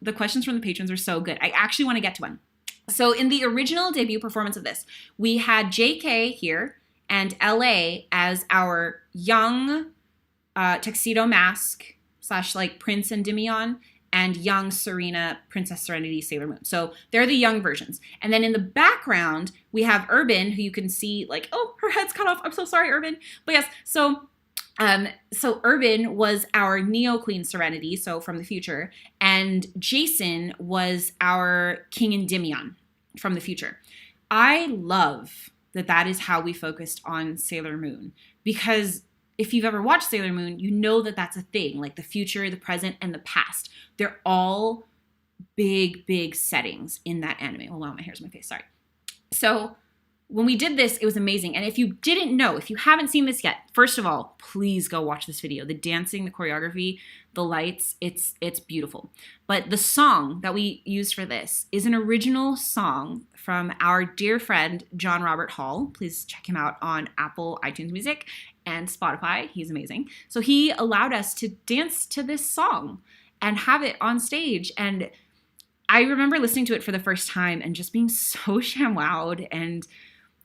the questions from the patrons are so good. I actually want to get to one. So in the original debut performance of this, we had JK here and LA as our young Tuxedo Mask / like Prince Endymion, and young Serena, Princess Serenity, Sailor Moon. So they're the young versions. And then in the background, we have Urban, who you can see like, oh, her head's cut off. I'm so sorry, Urban. But yes, so Urban was our Neo Queen Serenity, so from the future. And Jason was our King Endymion from the future. I love that is how we focused on Sailor Moon, because if you've ever watched Sailor Moon, you know that that's a thing. Like the future, the present, and the past. They're all big, big settings in that anime. Oh, wow, my hair's in my face. Sorry. So when we did this, it was amazing. And if you didn't know, if you haven't seen this yet, first of all, please go watch this video. The dancing, the choreography, the lights, it's beautiful. But the song that we used for this is an original song from our dear friend, John Robert Hall. Please check him out on Apple iTunes Music and Spotify. He's amazing. So he allowed us to dance to this song and have it on stage. And I remember listening to it for the first time and just being so ShamWowed, and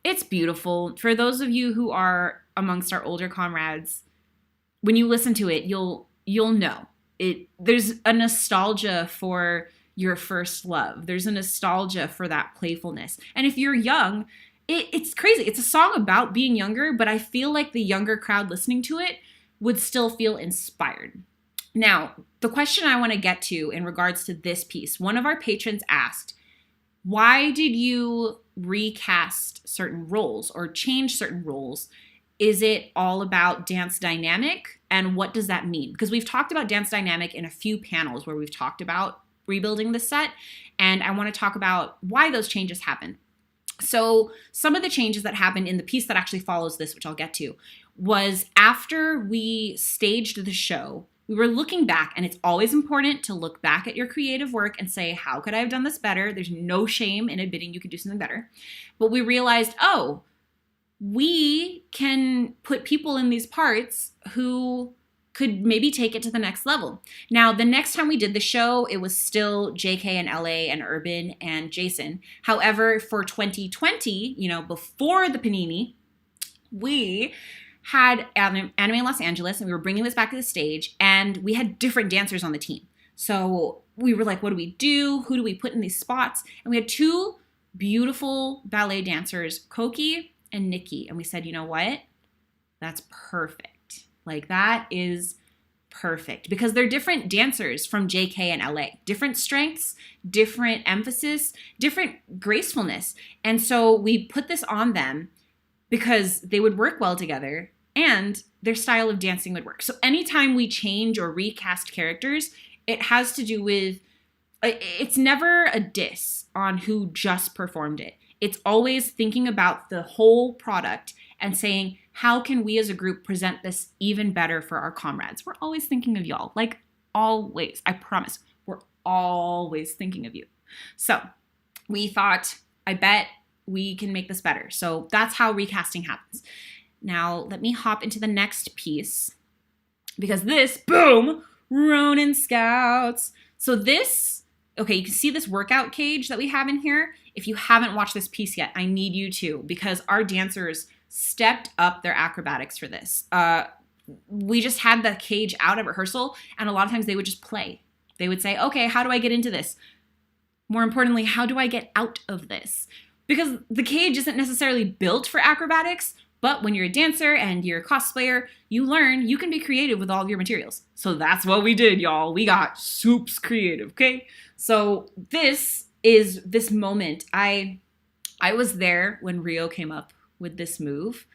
it's beautiful. For those of you who are amongst our older comrades, when you listen to it, you'll know it. There's a nostalgia for your first love. There's a nostalgia for that playfulness. And if you're young, it's crazy. It's a song about being younger, but I feel like the younger crowd listening to it would still feel inspired. Now, the question I want to get to in regards to this piece, one of our patrons asked, why did you recast certain roles or change certain roles? Is it all about dance dynamic? And what does that mean? Because we've talked about dance dynamic in a few panels where we've talked about rebuilding the set. And I want to talk about why those changes happen. So some of the changes that happened in the piece that actually follows this, which I'll get to, was after we staged the show, we were looking back, and it's always important to look back at your creative work and say, how could I have done this better? There's no shame in admitting you could do something better. But we realized, oh, we can put people in these parts who could maybe take it to the next level. Now, the next time we did the show, it was still JK and LA and Urban and Jason. However, for 2020, before the Panini, we had Anime in Los Angeles, and we were bringing this back to the stage, and we had different dancers on the team. So we were like, what do we do? Who do we put in these spots? And we had 2 beautiful ballet dancers, Koki and Nikki. And we said, you know what? That's perfect. Like, that is perfect because they're different dancers from JK and LA. Different strengths, different emphasis, different gracefulness. And so we put this on them because they would work well together and their style of dancing would work. So anytime we change or recast characters, it has to do with, it's never a diss on who just performed it. It's always thinking about the whole product and saying, how can we as a group present this even better for our comrades? We're always thinking of y'all, like always. I promise, we're always thinking of you. So we thought, I bet we can make this better. So that's how recasting happens. Now let me hop into the next piece because this, boom, Ronin Scouts. So this, okay, you can see this workout cage that we have in here. If you haven't watched this piece yet, I need you to because our dancers stepped up their acrobatics for this. We just had the cage out at rehearsal and a lot of times they would just play. They would say, okay, how do I get into this? More importantly, how do I get out of this? Because the cage isn't necessarily built for acrobatics, but when you're a dancer and you're a cosplayer, you learn you can be creative with all of your materials. So that's what we did, y'all. We got soups creative, okay? So this is this moment. I was there when Rio came up with this move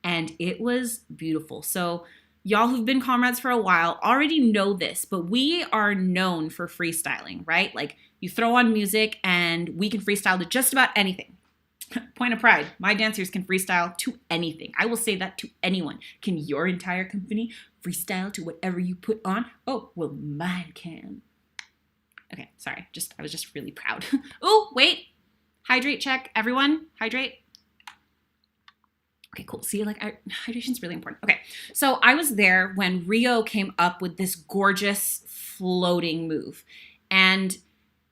and it was beautiful. So y'all who've been comrades for a while already know this, but we are known for freestyling, right? Like you throw on music and we can freestyle to just about anything. Point of pride, my dancers can freestyle to anything. I will say that to anyone. Can your entire company freestyle to whatever you put on? Oh, well, mine can. Okay, sorry, I was just really proud. Oh, wait, hydrate check, everyone, hydrate. Okay, cool. See, like hydration's really important. Okay, so I was there when Rio came up with this gorgeous floating move and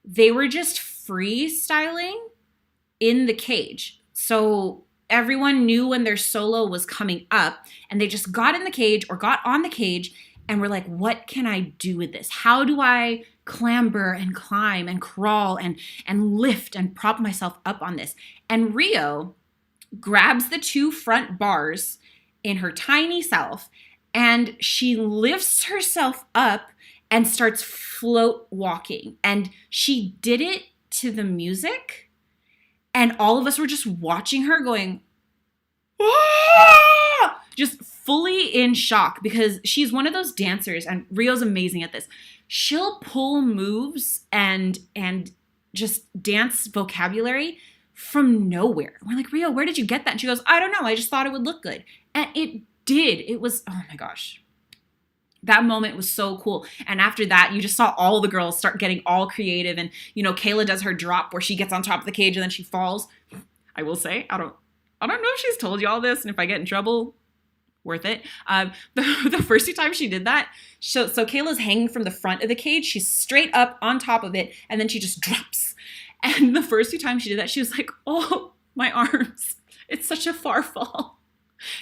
they were just freestyling in the cage. So everyone knew when their solo was coming up and they just got in the cage or got on the cage and were like, what can I do with this? How do I clamber and climb and crawl and lift and prop myself up on this? And Rio grabs the two front bars in her tiny self and she lifts herself up and starts float walking. And she did it to the music. And all of us were just watching her going, ah! Just fully in shock because she's one of those dancers and Rio's amazing at this. She'll pull moves and just dance vocabulary from nowhere. We're like, Rio, where did you get that? And she goes, I don't know. I just thought it would look good. And it did. It was, oh my gosh. That moment was so cool. And after that, you just saw all the girls start getting all creative. And, you know, Kayla does her drop where she gets on top of the cage and then she falls. I will say, I don't know if she's told you all this. And if I get in trouble, worth it. The first two times she did that, so Kayla's hanging from the front of the cage. She's straight up on top of it. And then she just drops. And the first two times she did that, she was like, oh, my arms. It's such a far fall.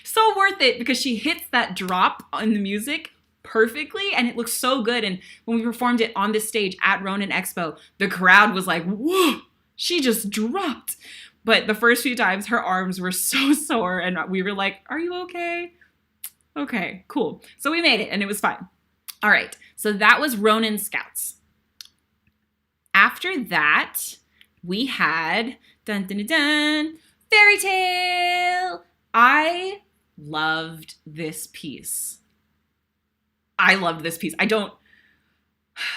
So worth it because she hits that drop in the music perfectly and it looks so good. And when we performed it on this stage at Ronin Expo, the crowd was like, whoa, she just dropped. But the first few times her arms were so sore and we were like, are you okay? Okay, cool. So we made it and it was fine. All right, so that was Ronin Scouts. After that, we had dun, dun, dun, dun, Fairy Tale. I loved this piece. I loved this piece. I don't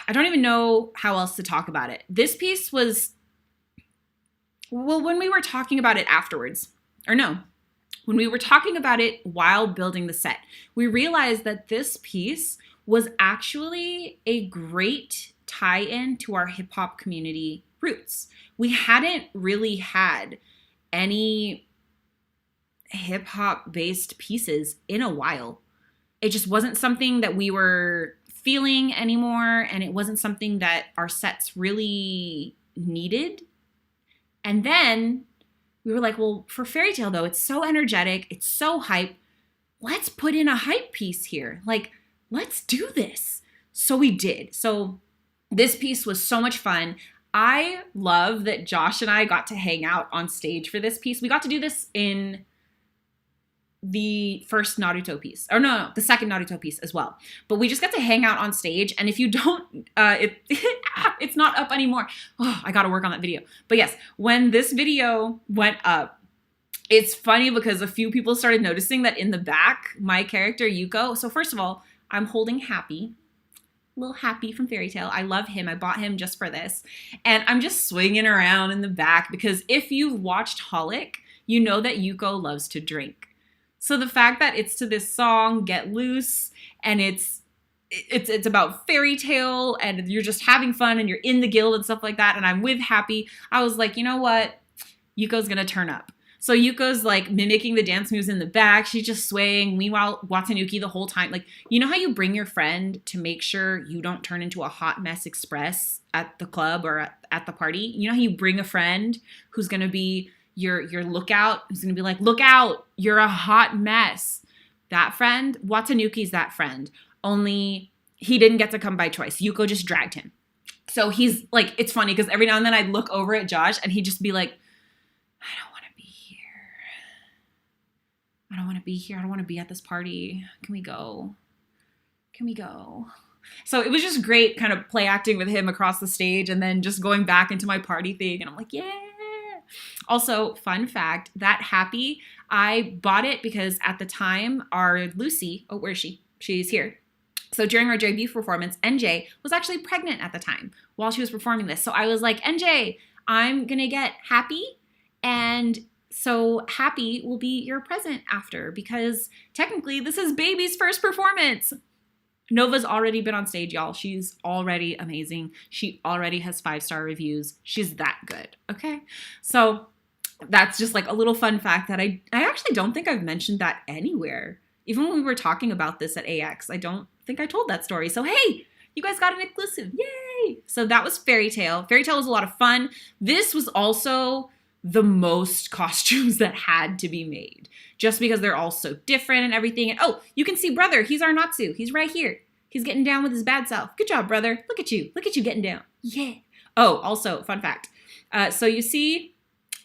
even know how else to talk about it. This piece was, well, when we were talking about it afterwards, or no, when we were talking about it while building the set, we realized that this piece was actually a great tie-in to our hip-hop community roots. We hadn't really had any hip-hop based pieces in a while. It just wasn't something that we were feeling anymore, and it wasn't something that our sets really needed. And then we were like, well, for Fairy Tale though, it's so energetic, it's so hype. Let's put in a hype piece here. Like, let's do this. So we did. So this piece was so much fun. I love that Josh and I got to hang out on stage for this piece. We got to do this in the first Naruto piece. Or no, the second Naruto piece as well. But we just got to hang out on stage. And if you don't, it's not up anymore. Oh, I got to work on that video. But yes, when this video went up, it's funny because a few people started noticing that in the back, my character Yuko. So first of all, I'm holding Happy. Little Happy from Fairy Tail. I love him. I bought him just for this. And I'm just swinging around in the back because if you've watched Holic, you know that Yuko loves to drink. So the fact that it's to this song, Get Loose, and it's about fairy tale and you're just having fun and you're in the guild and stuff like that, and I'm with Happy, I was like, you know what? Yuko's gonna turn up. So Yuko's like mimicking the dance moves in the back. She's just swaying. Meanwhile, Watanuki the whole time. Like, you know how you bring your friend to make sure you don't turn into a hot mess express at the club or at the party? You know how you bring a friend who's gonna be your lookout, who's gonna be like, look out, you're a hot mess. That friend, Watanuki's that friend. Only he didn't get to come by choice. Yuko just dragged him. So he's like, it's funny because every now and then I'd look over at Josh and he'd just be like, I don't want to be here. I don't want to be here. I don't want to be at this party. Can we go? Can we go? So it was just great kind of play acting with him across the stage and then just going back into my party thing. And I'm like, yeah. Also, fun fact, that Happy, I bought it because at the time our Lucy, oh, where is she? She's here. So during our debut performance, NJ was actually pregnant at the time while she was performing this. So I was like, NJ, I'm going to get Happy. And so Happy will be your present after because technically this is baby's first performance. Nova's already been on stage, y'all. She's already amazing. She already has 5-star reviews. She's that good, okay? So that's just like a little fun fact that I actually don't think I've mentioned that anywhere. Even when we were talking about this at AX, I don't think I told that story. So hey, you guys got an exclusive, yay! So that was Fairy Tail. Fairy Tail was a lot of fun. This was also the most costumes that had to be made just because they're all so different and everything. And oh, you can see brother. He's our Natsu. He's right here. He's getting down with his bad self. Good job, brother. Look at you. Look at you getting down. Yeah. Oh, also, fun fact. So you see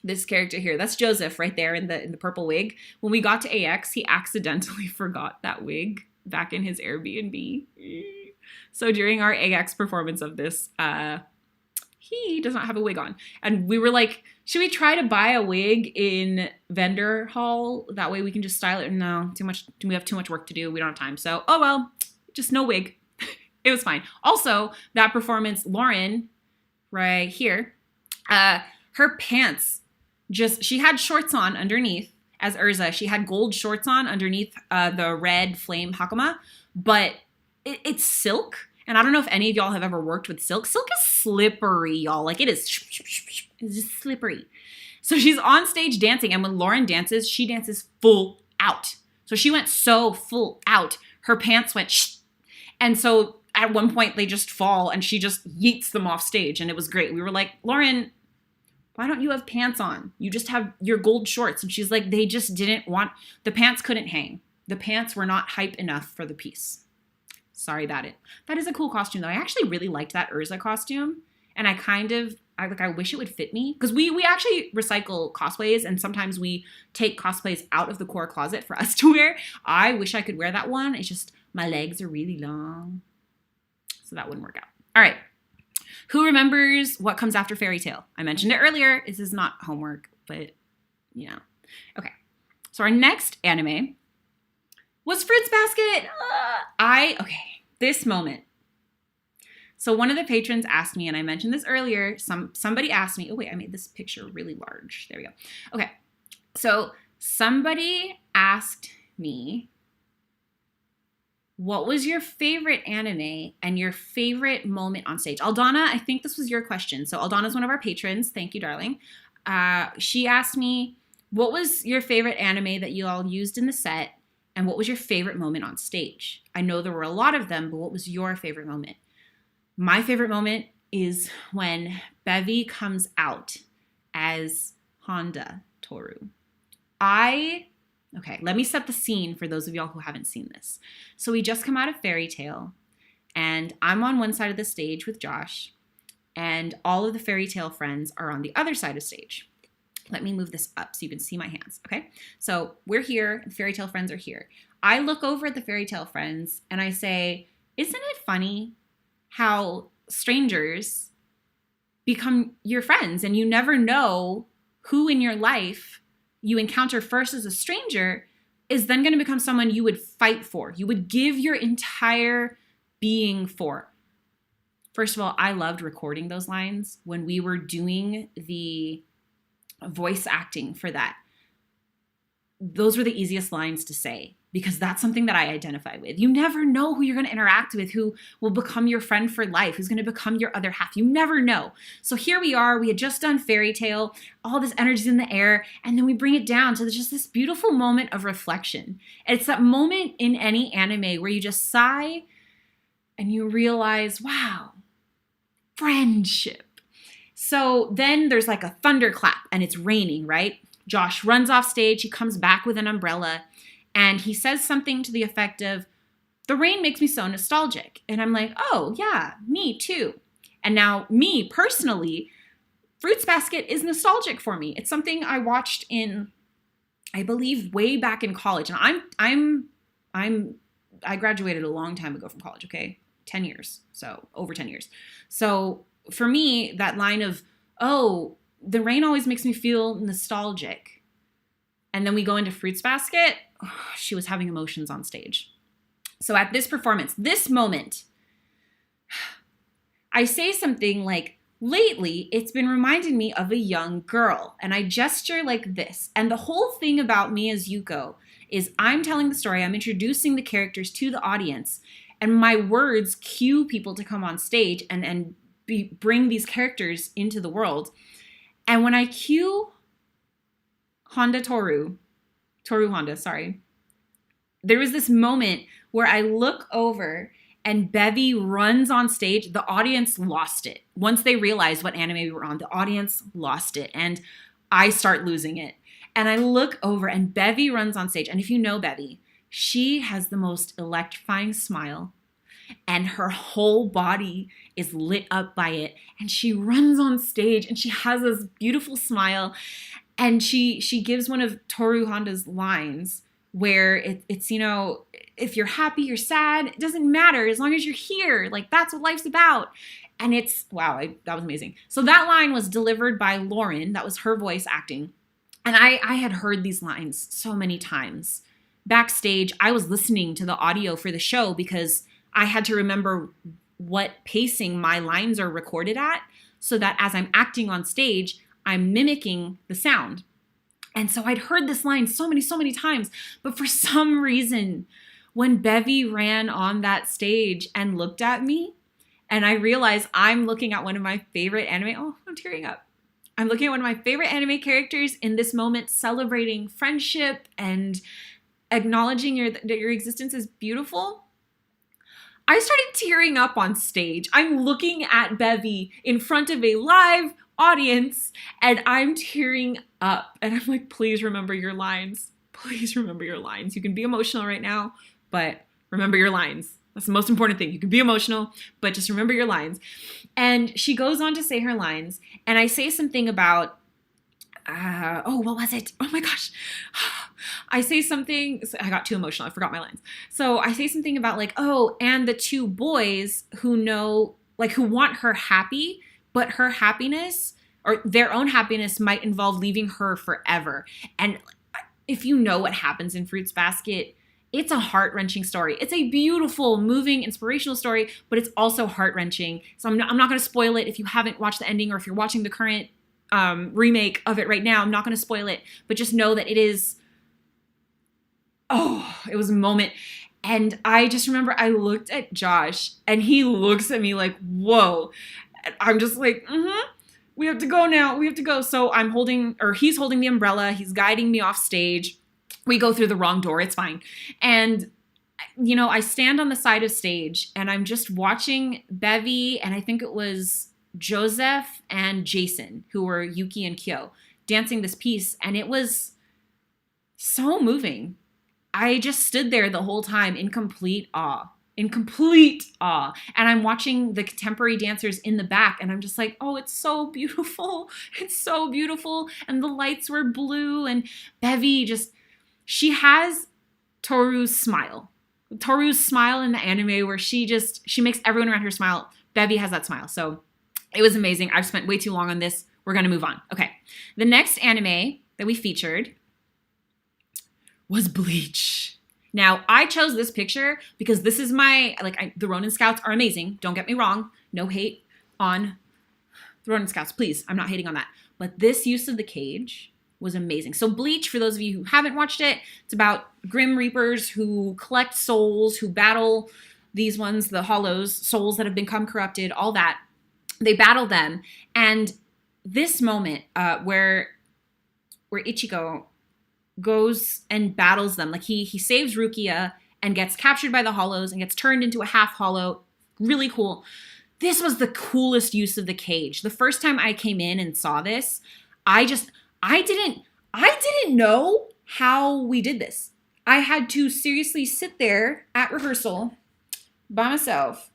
this character here. That's Joseph right there in the purple wig. When we got to AX, he accidentally forgot that wig back in his Airbnb. So during our AX performance of this, he does not have a wig on. And we were like, should we try to buy a wig in vendor hall? That way we can just style it. No, too much. We have too much work to do. We don't have time. So, oh well, just no wig. It was fine. Also, that performance, Lauren, right here, her pants she had shorts on underneath as Urza. She had gold shorts on underneath the red flame hakama, but it's silk. And I don't know if any of y'all have ever worked with silk. Silk is slippery, y'all. Like it is, it's just slippery. So she's on stage dancing. And when Lauren dances, she dances full out. So she went so full out. Her pants went And so at one point they just fall and she just yeets them off stage. And it was great. We were like, Lauren, why don't you have pants on? You just have your gold shorts. And she's like, they just didn't want, the pants couldn't hang. The pants were not hype enough for the piece. Sorry about it. That is a cool costume though. I actually really liked that Urza costume. And I wish it would fit me. Because we actually recycle cosplays and sometimes we take cosplays out of the core closet for us to wear. I wish I could wear that one. It's just my legs are really long. So that wouldn't work out. All right. Who remembers what comes after Fairy Tail? I mentioned it earlier. This is not homework, but you know. Okay. So our next anime was Fruits Basket. This moment. So one of the patrons asked me, and I mentioned this earlier, somebody asked me, oh wait, I made this picture really large. There we go. Okay. So somebody asked me, what was your favorite anime and your favorite moment on stage? Aldana, I think this was your question. So Aldana's one of our patrons. Thank you, darling. She asked me, what was your favorite anime that you all used in the set? And what was your favorite moment on stage? I know there were a lot of them, but what was your favorite moment? My favorite moment is when Bevy comes out as Honda Toru. Okay, let me set the scene for those of y'all who haven't seen this. So we just come out of Fairy Tail, and I'm on one side of the stage with Josh, and all of the Fairy Tail friends are on the other side of stage. Let me move this up so you can see my hands, okay? So we're here, the fairy tale friends are here. I look over at the fairy tale friends and I say, isn't it funny how strangers become your friends and you never know who in your life you encounter first as a stranger is then going to become someone you would fight for, you would give your entire being for. First of all, I loved recording those lines when we were doing the voice acting for that. Those were the easiest lines to say because that's something that I identify with. You never know who you're going to interact with, who will become your friend for life, who's going to become your other half. You never know. So here we are. We had just done fairy tale. All this energy's in the air. And then we bring it down to just this beautiful moment of reflection. And it's that moment in any anime where you just sigh and you realize, wow, friendship. So then there's like a thunderclap and it's raining, right? Josh runs off stage. He comes back with an umbrella and he says something to the effect of, the rain makes me so nostalgic. And I'm like, oh yeah, me too. And now me personally, Fruits Basket is nostalgic for me. It's something I watched in, I believe, way back in college. And I graduated a long time ago from college, okay? 10 years. So over 10 years. So for me, that line of, oh, the rain always makes me feel nostalgic. And then we go into Fruits Basket. Oh, she was having emotions on stage. So at this performance, this moment, I say something like, lately, it's been reminding me of a young girl. And I gesture like this. And the whole thing about me as Yuko is I'm telling the story. I'm introducing the characters to the audience. And my words cue people to come on stage and bring these characters into the world. And when I cue Toru Honda, there was this moment where I look over and Bevy runs on stage. The audience lost it. Once they realized what anime we were on, the audience lost it. And I start losing it. And I look over and Bevy runs on stage. And if you know Bevy, she has the most electrifying smile. And her whole body is lit up by it. And she runs on stage and she has this beautiful smile. And she gives one of Toru Honda's lines where it's, you know, if you're happy, you're sad, it doesn't matter as long as you're here. Like, that's what life's about. And it's, wow, that was amazing. So that line was delivered by Lauren. That was her voice acting. And I had heard these lines so many times. Backstage, I was listening to the audio for the show because I had to remember what pacing my lines are recorded at so that as I'm acting on stage, I'm mimicking the sound. And so I'd heard this line so many times, but for some reason, when Bevy ran on that stage and looked at me, and I realized I'm looking at one of my favorite anime, oh, I'm tearing up. I'm looking at one of my favorite anime characters in this moment, celebrating friendship and acknowledging that your existence is beautiful. I started tearing up on stage. I'm looking at Bevy in front of a live audience and I'm tearing up. And I'm like, please remember your lines. Please remember your lines. You can be emotional right now, but remember your lines. That's the most important thing. You can be emotional, but just remember your lines. And she goes on to say her lines. And I say something about, what was it? Oh my gosh. I say something, I got too emotional. I forgot my lines. So I say something about like, oh, and the two boys who know, like who want her happy, but her happiness or their own happiness might involve leaving her forever. And if you know what happens in Fruits Basket, it's a heart-wrenching story. It's a beautiful, moving, inspirational story, but it's also heart-wrenching. So I'm not going to spoil it if you haven't watched the ending or if you're watching the current remake of it right now. I'm not going to spoil it, but just know that it is, it was a moment. And I just remember I looked at Josh and he looks at me like, whoa. And I'm just like, we have to go now. We have to go. So he's holding the umbrella. He's guiding me off stage. We go through the wrong door. It's fine. And, you know, I stand on the side of stage and I'm just watching Bevy and I think it was Joseph and Jason, who were Yuki and Kyo, dancing this piece. And it was so moving. I just stood there the whole time in complete awe. in complete awe. And I'm watching the contemporary dancers in the back, and I'm just like, oh, it's so beautiful. It's so beautiful. And the lights were blue, and Bevy just, she has Toru's smile. Toru's smile in the anime where she makes everyone around her smile. Bevy has that smile. So it was amazing. I've spent way too long on this. We're going to move on. Okay. The next anime that we featured was Bleach. Now, I chose this picture because this is the Ronin Scouts are amazing. Don't get me wrong. No hate on the Ronin Scouts, please. I'm not hating on that. But this use of the cage was amazing. So Bleach, for those of you who haven't watched it, it's about Grim Reapers who collect souls, who battle these ones, the hollows, souls that have become corrupted, all that. They battle them. And this moment where Ichigo goes and battles them. Like he saves Rukia and gets captured by the hollows and gets turned into a half hollow. Really cool. This was the coolest use of the cage. The first time I came in and saw this, I didn't know how we did this. I had to seriously sit there at rehearsal by myself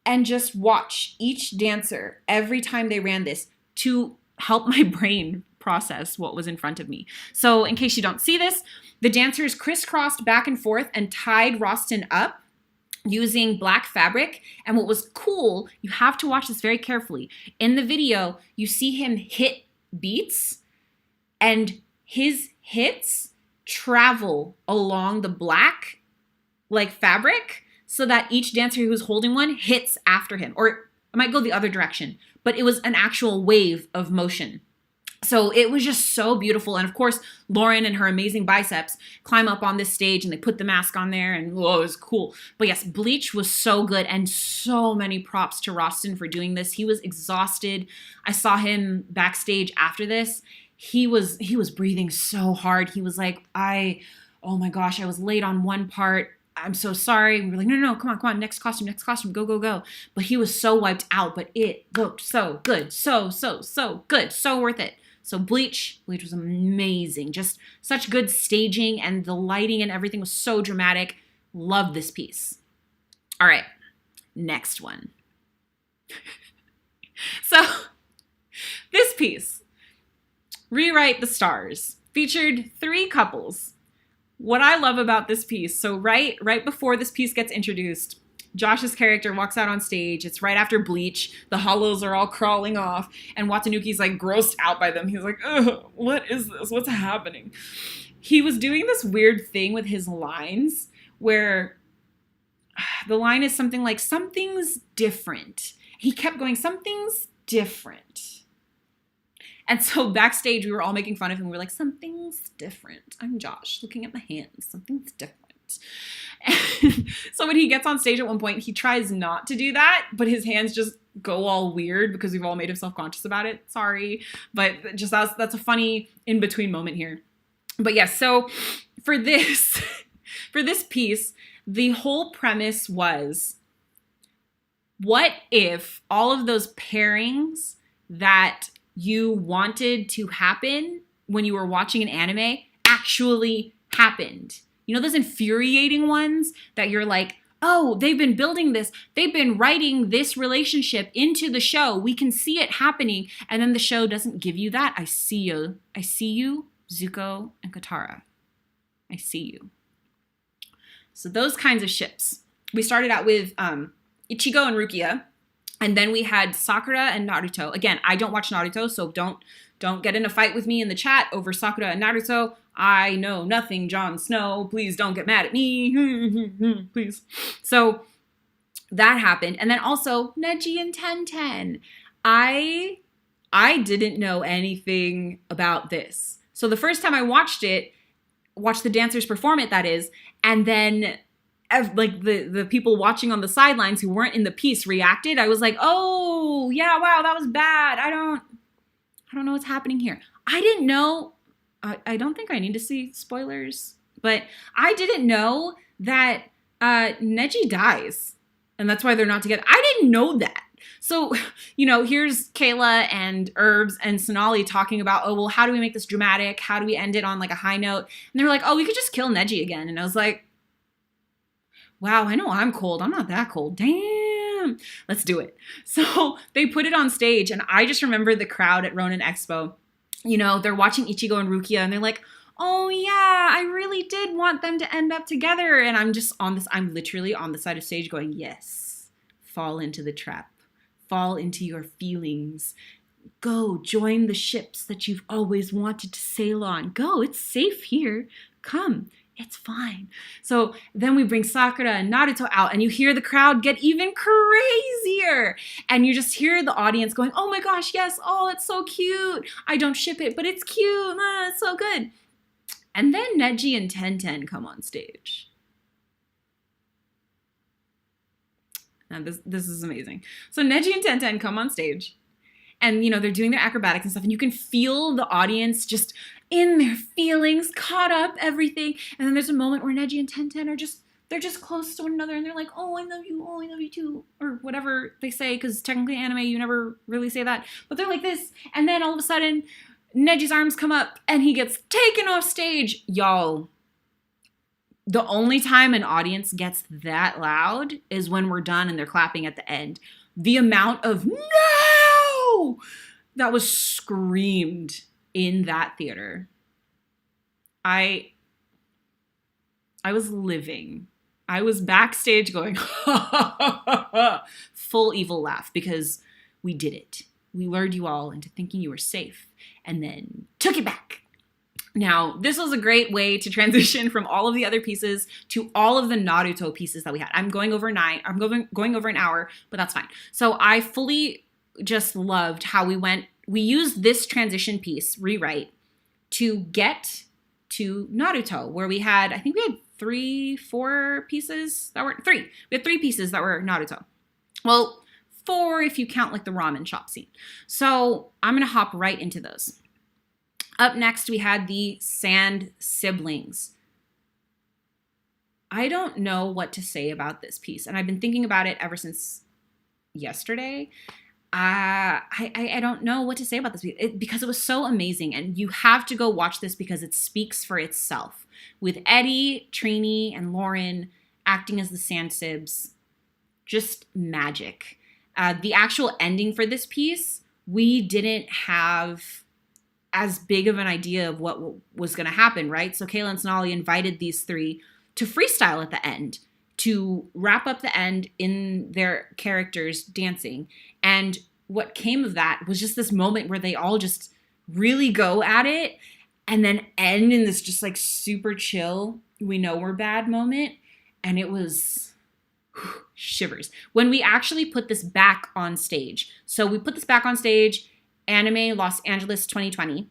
and just watch each dancer every time they ran this to help my brain process what was in front of me. So in case you don't see this, the dancers crisscrossed back and forth and tied Roston up using black fabric. And what was cool, you have to watch this very carefully. In the video, you see him hit beats and his hits travel along the black fabric so that each dancer who's holding one hits after him. Or it might go the other direction, but it was an actual wave of motion. So it was just so beautiful. And of course, Lauren and her amazing biceps climb up on this stage and they put the mask on there and whoa, it was cool. But yes, Bleach was so good and so many props to Roston for doing this. He was exhausted. I saw him backstage after this. He was breathing so hard. He was like, oh my gosh, I was late on one part. I'm so sorry. We were like, no, come on, next costume, go. But he was so wiped out, but it looked so good, so good, so worth it. So Bleach was amazing. Just such good staging, and the lighting and everything was so dramatic. Love this piece. All right, next one. So this piece, Rewrite the Stars, featured 3 couples. What I love about this piece, so right before this piece gets introduced, Josh's character walks out on stage. It's right after Bleach. The hollows are all crawling off, and Watanuki's like grossed out by them. He's like, ugh, what is this? What's happening? He was doing this weird thing with his lines where the line is something like, something's different. He kept going, something's different. And so backstage, we were all making fun of him. We were like, something's different. I'm Josh, looking at my hands. Something's different. And so when he gets on stage at one point, he tries not to do that, but his hands just go all weird because we've all made him self-conscious about it. Sorry. But just that's a funny in-between moment here. But yes, so for this piece, the whole premise was, what if all of those pairings that you wanted to happen when you were watching an anime actually happened? You know, those infuriating ones that you're like, oh, they've been building this. They've been writing this relationship into the show. We can see it happening. And then the show doesn't give you that. I see you. I see you, Zuko and Katara. I see you. So those kinds of ships. We started out with Ichigo and Rukia. And then we had Sakura and Naruto. Again, I don't watch Naruto, so don't get in a fight with me in the chat over Sakura and Naruto. I know nothing, Jon Snow. Please don't get mad at me. Please. So that happened. And then also Neji and Tenten. I didn't know anything about this. So the first time I watched the dancers perform it, that is, and then like the people watching on the sidelines who weren't in the piece reacted, I was like, oh yeah, wow, that was bad. I don't know what's happening here. I didn't know. I don't think I need to see spoilers, but I didn't know that Neji dies, and that's why they're not together. I didn't know that. So, you know, here's Kayla and Herbs and Sonali talking about, oh, well, how do we make this dramatic? How do we end it on like a high note? And they were like, oh, we could just kill Neji again. And I was like, Wow, I know I'm cold. I'm not that cold. Damn. Let's do it. So they put it on stage, and I just remember the crowd at Ronin Expo. You know, they're watching Ichigo and Rukia, and they're like, oh yeah, I really did want them to end up together. And I'm literally on the side of stage going, yes, fall into the trap. Fall into your feelings. Go join the ships that you've always wanted to sail on. Go, it's safe here. Come, it's fine. So then we bring Sakura and Naruto out, and you hear the crowd get even crazier. And you just hear the audience going, oh my gosh, yes, oh, it's so cute. I don't ship it, but it's cute. It's so good. And then Neji and Tenten come on stage. Now this is amazing. So Neji and Tenten come on stage, and, you know, they're doing their acrobatics and stuff, and you can feel the audience just in their feelings, caught up, everything. And then there's a moment where Neji and Tenten are they're just close to one another, and they're like, oh, I love you, oh, I love you too, or whatever they say, because technically anime, you never really say that. But they're like this, and then all of a sudden, Neji's arms come up, and he gets taken off stage. Y'all, the only time an audience gets that loud is when we're done and they're clapping at the end. The amount of no that was screamed in that theater. I was living. I was backstage going, full evil laugh, because we did it. We lured you all into thinking you were safe and then took it back. Now, this was a great way to transition from all of the other pieces to all of the Naruto pieces that we had. I'm going over an hour, but that's fine. So I fully just loved how we used this transition piece, rewrite, to get to Naruto, where we had 3 pieces that were Naruto. Well, 4 if you count like the ramen shop scene. So I'm going to hop right into those. Up next, we had the Sand Siblings. I don't know what to say about this piece, and I've been thinking about it ever since yesterday. I don't know what to say about this piece because it was so amazing, and you have to go watch this because it speaks for itself. With Eddie, Trini, and Lauren acting as the Sand Sibs, just magic. The actual ending for this piece, we didn't have as big of an idea of what was going to happen, right? So Kayla and Sonali invited these 3 to freestyle at the end, to wrap up the end in their characters dancing. And what came of that was just this moment where they all just really go at it and then end in this just like super chill, we know we're bad moment. And it was shivers. When we actually put this back on stage. So we put this back on stage, Anime Los Angeles 2020,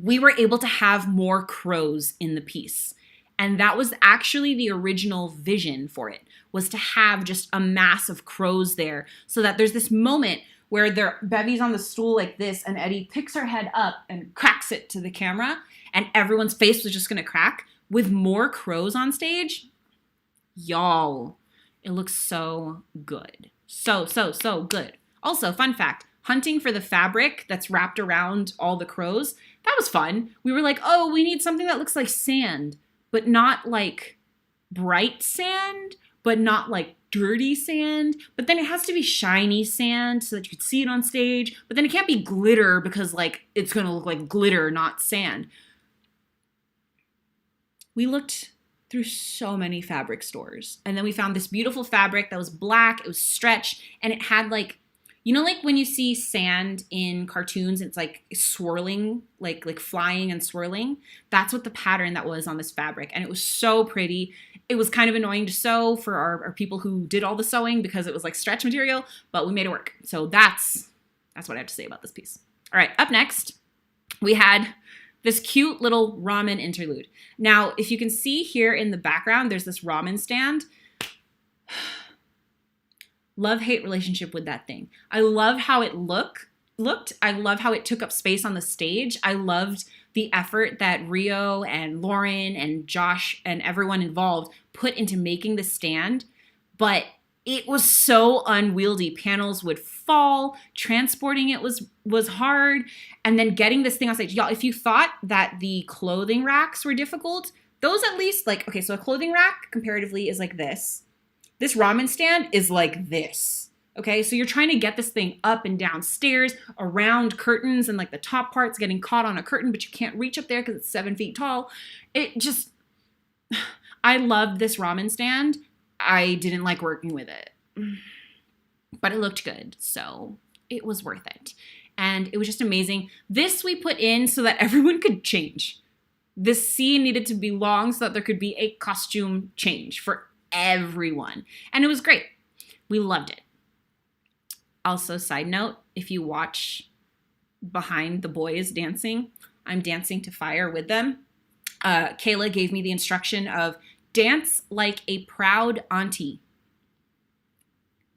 we were able to have more crows in the piece. And that was actually the original vision for it, was to have just a mass of crows there, so that there's this moment where Bevy's on the stool like this, and Eddie picks her head up and cracks it to the camera, and everyone's face was just gonna crack. With more crows on stage, y'all, it looks so good. So good. Also, fun fact, hunting for the fabric that's wrapped around all the crows, that was fun. We were like, oh, we need something that looks like sand, but not like bright sand, but not like dirty sand. But then it has to be shiny sand so that you could see it on stage. But then it can't be glitter because like it's going to look like glitter, not sand. We looked through so many fabric stores. And then we found this beautiful fabric that was black, it was stretch, and it had like, you know, like when you see sand in cartoons, it's like swirling, like flying and swirling. That's what the pattern that was on this fabric. And it was so pretty. It was kind of annoying to sew for our people who did all the sewing because it was like stretch material, but we made it work. So that's what I have to say about this piece. All right, up next, we had this cute little ramen interlude. Now, if you can see here in the background, there's this ramen stand. Love-hate relationship with that thing. I love how it looked. I love how it took up space on the stage. I loved the effort that Rio and Lauren and Josh and everyone involved put into making the stand. But it was so unwieldy. Panels would fall. Transporting it was hard. And then getting this thing on stage. Y'all, if you thought that the clothing racks were difficult, Those at least, like, okay, so a clothing rack comparatively is like this. This ramen stand is like this. Okay, so you're trying to get this thing up and down stairs, around curtains, and like the top part's getting caught on a curtain, but you can't reach up there because it's 7 feet tall. It just, I loved this ramen stand. I didn't like working with it, but it looked good, so it was worth it. And it was just amazing. This we put in so that everyone could change. This scene needed to be long so that there could be a costume change for everyone. And it was great. We loved it. Also, side note, if you watch behind the boys dancing, I'm dancing to fire with them. Kayla gave me the instruction of dance like a proud auntie.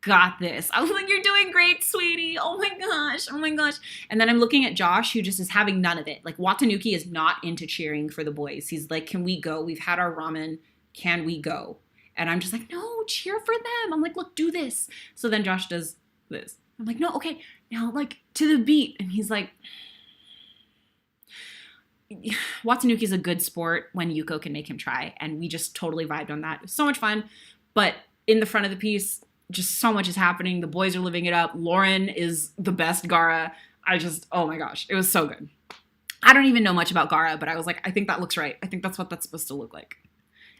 Got this. I was like, you're doing great, sweetie. Oh my gosh. Oh my gosh. And then I'm looking at Josh, who just is having none of it. Like, Watanuki is not into cheering for the boys. He's like, can we go? We've had our ramen. Can we go? And I'm just like, no, cheer for them. I'm like, look, do this. So then Josh does this. I'm like, no, okay, now like to the beat. And he's like, Watanuki's a good sport when Yuko can make him try. And we just totally vibed on that. It was so much fun. But in the front of the piece, just so much is happening. The boys are living it up. Lauren is the best Gara. Oh my gosh, it was so good. I don't even know much about Gara, but I was like, I think that looks right. I think that's what that's supposed to look like.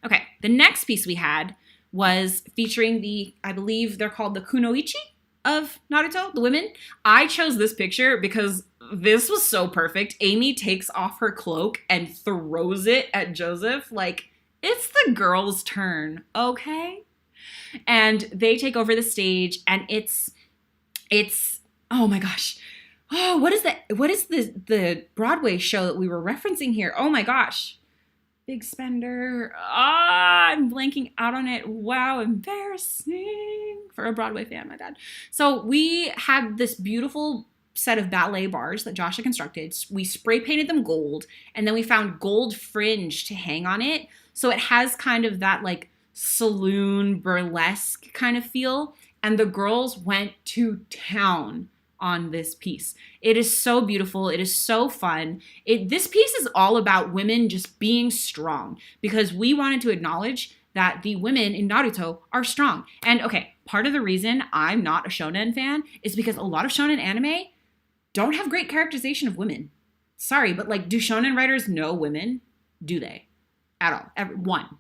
Okay, the next piece we had was featuring I believe they're called the kunoichi of Naruto, the women. I chose this picture because this was so perfect. Amy takes off her cloak and throws it at Joseph like, it's the girl's turn, okay? And they take over the stage, and it's oh my gosh. Oh, what is the Broadway show that we were referencing here? Oh my gosh. Big Spender. I'm blanking out on it. Wow, embarrassing for a Broadway fan, my bad. So we had this beautiful set of ballet bars that Josh had constructed. We spray painted them gold, and then we found gold fringe to hang on it. So it has kind of that like saloon burlesque kind of feel. And the girls went to town on this piece. It is so beautiful. It is so fun. This piece is all about women just being strong, because we wanted to acknowledge that the women in Naruto are strong. And okay, part of the reason I'm not a shonen fan is because a lot of shonen anime don't have great characterization of women. Sorry, but like, do shonen writers know women? Do they? At all? One.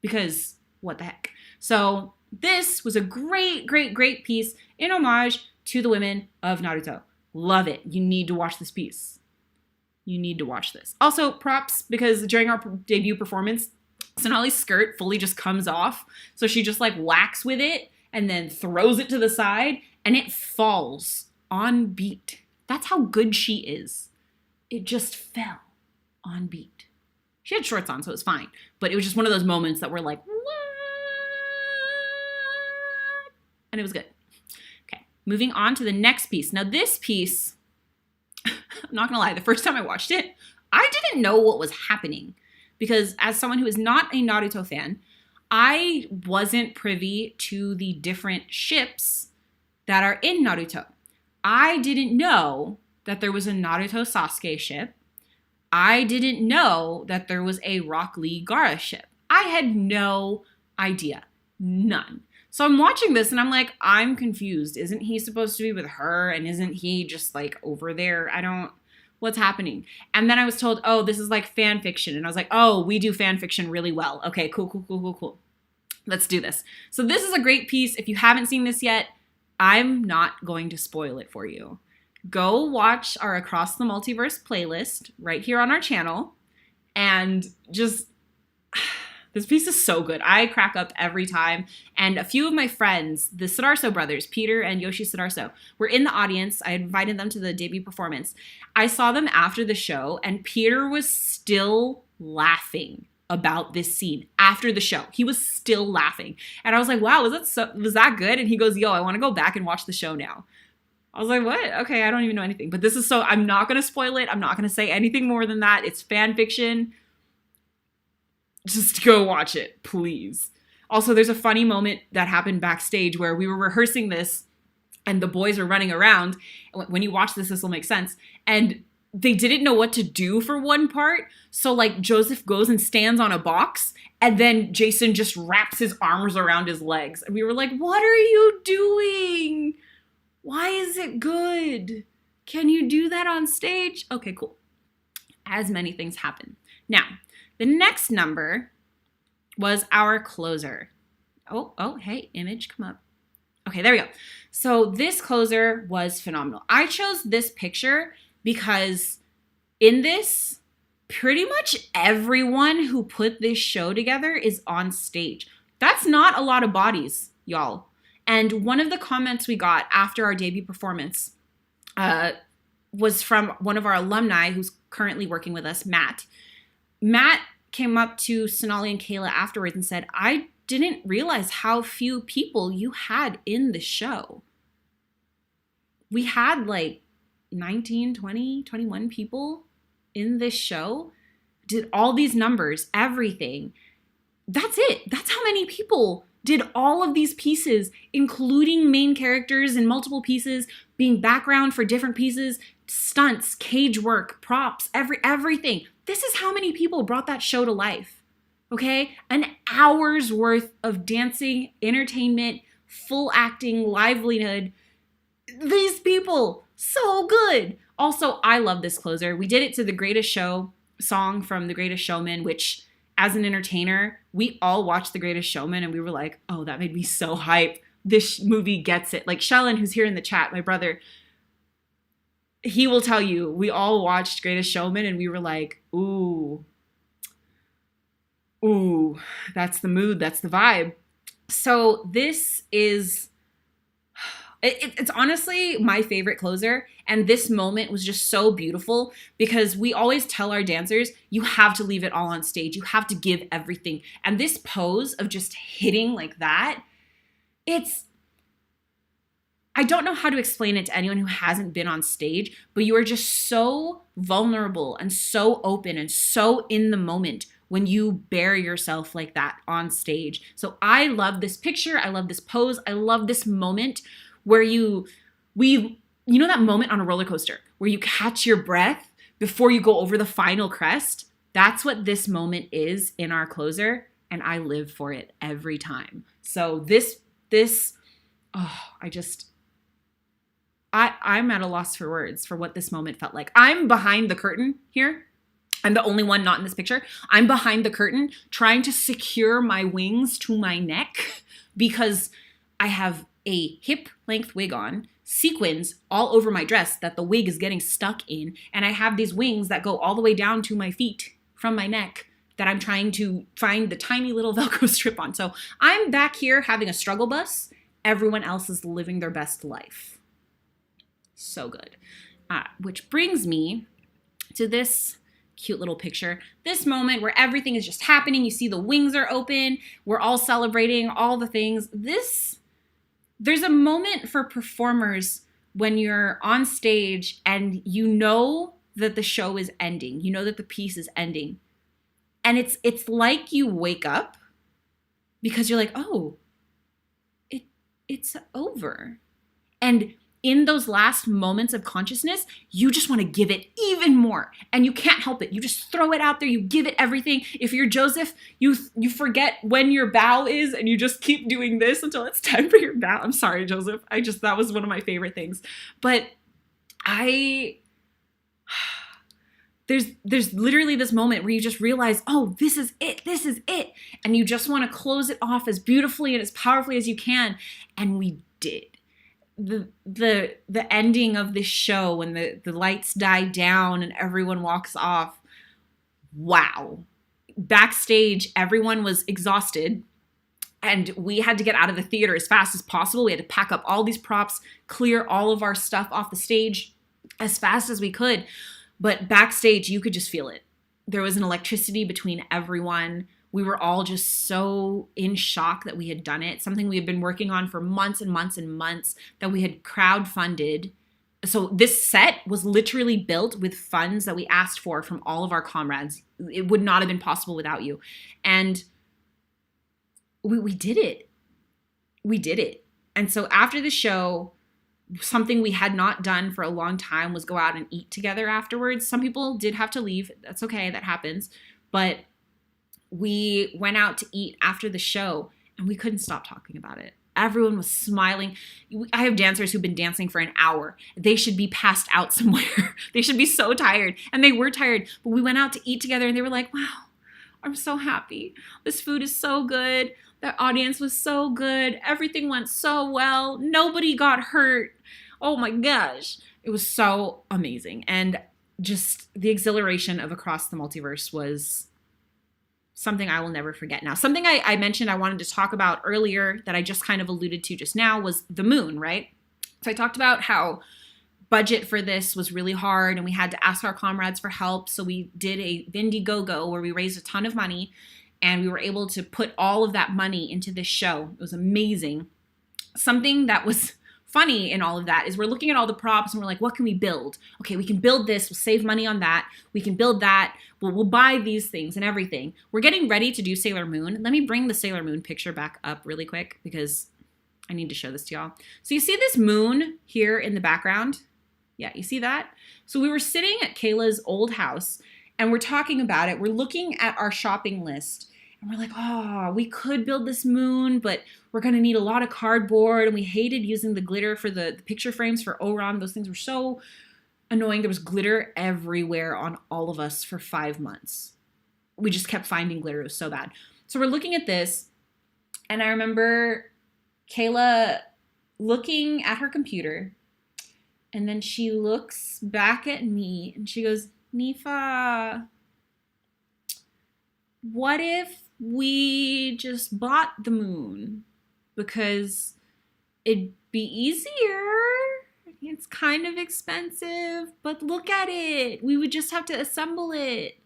Because what the heck? So this was a great, great, great piece in homage to the women of Naruto. Love it. You need to watch this piece. You need to watch this. Also, props, because during our debut performance, Sonali's skirt fully just comes off. So she just like whacks with it and then throws it to the side, and it falls on beat. That's how good she is. It just fell on beat. She had shorts on, so it was fine. But it was just one of those moments that were like, what? And it was good. Okay, moving on to the next piece. Now this piece, I'm not gonna lie, the first time I watched it, I didn't know what was happening. Because as someone who is not a Naruto fan, I wasn't privy to the different ships that are in Naruto. I didn't know that there was a Naruto Sasuke ship. I didn't know that there was a Rock Lee Gaara ship. I had no idea. None. So I'm watching this and I'm like, I'm confused. Isn't he supposed to be with her? And isn't he just like over there? What's happening? And then I was told, oh, this is like fan fiction. And I was like, oh, we do fan fiction really well. Okay, cool. Let's do this. So this is a great piece. If you haven't seen this yet, I'm not going to spoil it for you. Go watch our Across the Multiverse playlist right here on our channel. And just, this piece is so good. I crack up every time. And a few of my friends, the Sudarso brothers, Peter and Yoshi Sudarso, were in the audience. I invited them to the debut performance. I saw them after the show, and Peter was still laughing about this scene after the show. He was still laughing. And I was like, wow, was that good? And he goes, yo, I want to go back and watch the show now. I was like, what? Okay, I don't even know anything. But this is I'm not going to spoil it. I'm not going to say anything more than that. It's fan fiction. Just go watch it, please. Also, there's a funny moment that happened backstage where we were rehearsing this and the boys are running around. When you watch this will make sense. And they didn't know what to do for one part. So like Joseph goes and stands on a box, and then Jason just wraps his arms around his legs. And we were like, what are you doing? Why is it good? Can you do that on stage? Okay, cool. As many things happen. Now, the next number was our closer. Oh, hey, image, come up. Okay, there we go. So this closer was phenomenal. I chose this picture because in this, pretty much everyone who put this show together is on stage. That's not a lot of bodies, y'all. And one of the comments we got after our debut performance was from one of our alumni who's currently working with us, Matt. Matt came up to Sonali and Kayla afterwards and said, I didn't realize how few people you had in the show. We had like 19, 20, 21 people in this show. Did all these numbers, everything. That's it. That's how many people did all of these pieces, including main characters in multiple pieces, being background for different pieces, stunts, cage work, props, everything. This is how many people brought that show to life. Okay? An hour's worth of dancing, entertainment, full acting, livelihood. These people, so good. Also, I love this closer. We did it to The Greatest Show song from The Greatest Showman, which as an entertainer, we all watched The Greatest Showman and we were like, oh, that made me so hype. This movie gets it. Like Shellen, who's here in the chat, my brother, he will tell you, we all watched Greatest Showman and we were like, ooh, that's the mood, that's the vibe. So this is, it's honestly my favorite closer. And this moment was just so beautiful because we always tell our dancers, you have to leave it all on stage. You have to give everything. And this pose of just hitting like that, I don't know how to explain it to anyone who hasn't been on stage, but you are just so vulnerable and so open and so in the moment when you bare yourself like that on stage. So I love this picture. I love this pose. I love this moment where you know that moment on a roller coaster where you catch your breath before you go over the final crest? That's what this moment is in our closer, and I live for it every time. So I'm at a loss for words for what this moment felt like. I'm behind the curtain here. I'm the only one not in this picture. I'm behind the curtain trying to secure my wings to my neck because I have a hip length wig on, sequins all over my dress that the wig is getting stuck in, and I have these wings that go all the way down to my feet from my neck that I'm trying to find the tiny little Velcro strip on. So I'm back here having a struggle bus. Everyone else is living their best life. So good. Which brings me to this cute little picture. This moment where everything is just happening. You see the wings are open. We're all celebrating all the things. There's a moment for performers when you're on stage and you know that the show is ending. You know that the piece is ending. And it's like you wake up because you're like, oh, it's over. And in those last moments of consciousness, you just want to give it even more. And you can't help it. You just throw it out there. You give it everything. If you're Joseph, you forget when your bow is and you just keep doing this until it's time for your bow. I'm sorry, Joseph. that was one of my favorite things. But there's literally this moment where you just realize, oh, this is it. And you just want to close it off as beautifully and as powerfully as you can. And we did. The ending of this show when the lights die down and everyone walks off. Wow. Backstage, everyone was exhausted and we had to get out of the theater as fast as possible. We had to pack up all these props, clear all of our stuff off the stage as fast as we could. But backstage, you could just feel it. There was an electricity between everyone. We were all just so in shock that we had done it. Something we had been working on for months and months and months that we had crowdfunded. So this set was literally built with funds that we asked for from all of our comrades. It would not have been possible without you. And we did it. We did it. And so after the show, Something we had not done for a long time was go out and eat together afterwards. Some people did have to leave. That's okay. That happens. But we went out to eat after the show and we couldn't stop talking about it. Everyone was smiling. I have dancers who've been dancing for an hour. They should be passed out somewhere. They should be so tired. And they were tired. But we went out to eat together and they were like, wow, I'm so happy. This food is so good. The audience was so good. Everything went so well. Nobody got hurt. Oh my gosh. It was so amazing. And just the exhilaration of Across the Multiverse was something I will never forget. Now, something I mentioned I wanted to talk about earlier that I just kind of alluded to just now was the moon, right? So I talked about how budget for this was really hard and we had to ask our comrades for help. So we did a Indiegogo where we raised a ton of money and we were able to put all of that money into this show. It was amazing. Something that was funny in all of that is we're looking at all the props and we're like, what can we build? Okay, we can build this. We'll save money on that. We can build that. We'll buy these things and everything. We're getting ready to do Sailor Moon. Let me bring the Sailor Moon picture back up really quick because I need to show this to y'all. So you see this moon here in the background? Yeah, you see that? So we were sitting at Kayla's old house and we're talking about it. We're looking at our shopping list and we're like, oh, we could build this moon, but we're going to need a lot of cardboard. And we hated using the glitter for the picture frames for Oron. Those things were so annoying. There was glitter everywhere on all of us for 5 months. We just kept finding glitter. It was so bad. So we're looking at this. And I remember Kayla looking at her computer. And then she looks back at me and she goes, Nifa, what if we just bought the moon? Because it'd be easier. It's kind of expensive, but look at it. We would just have to assemble it.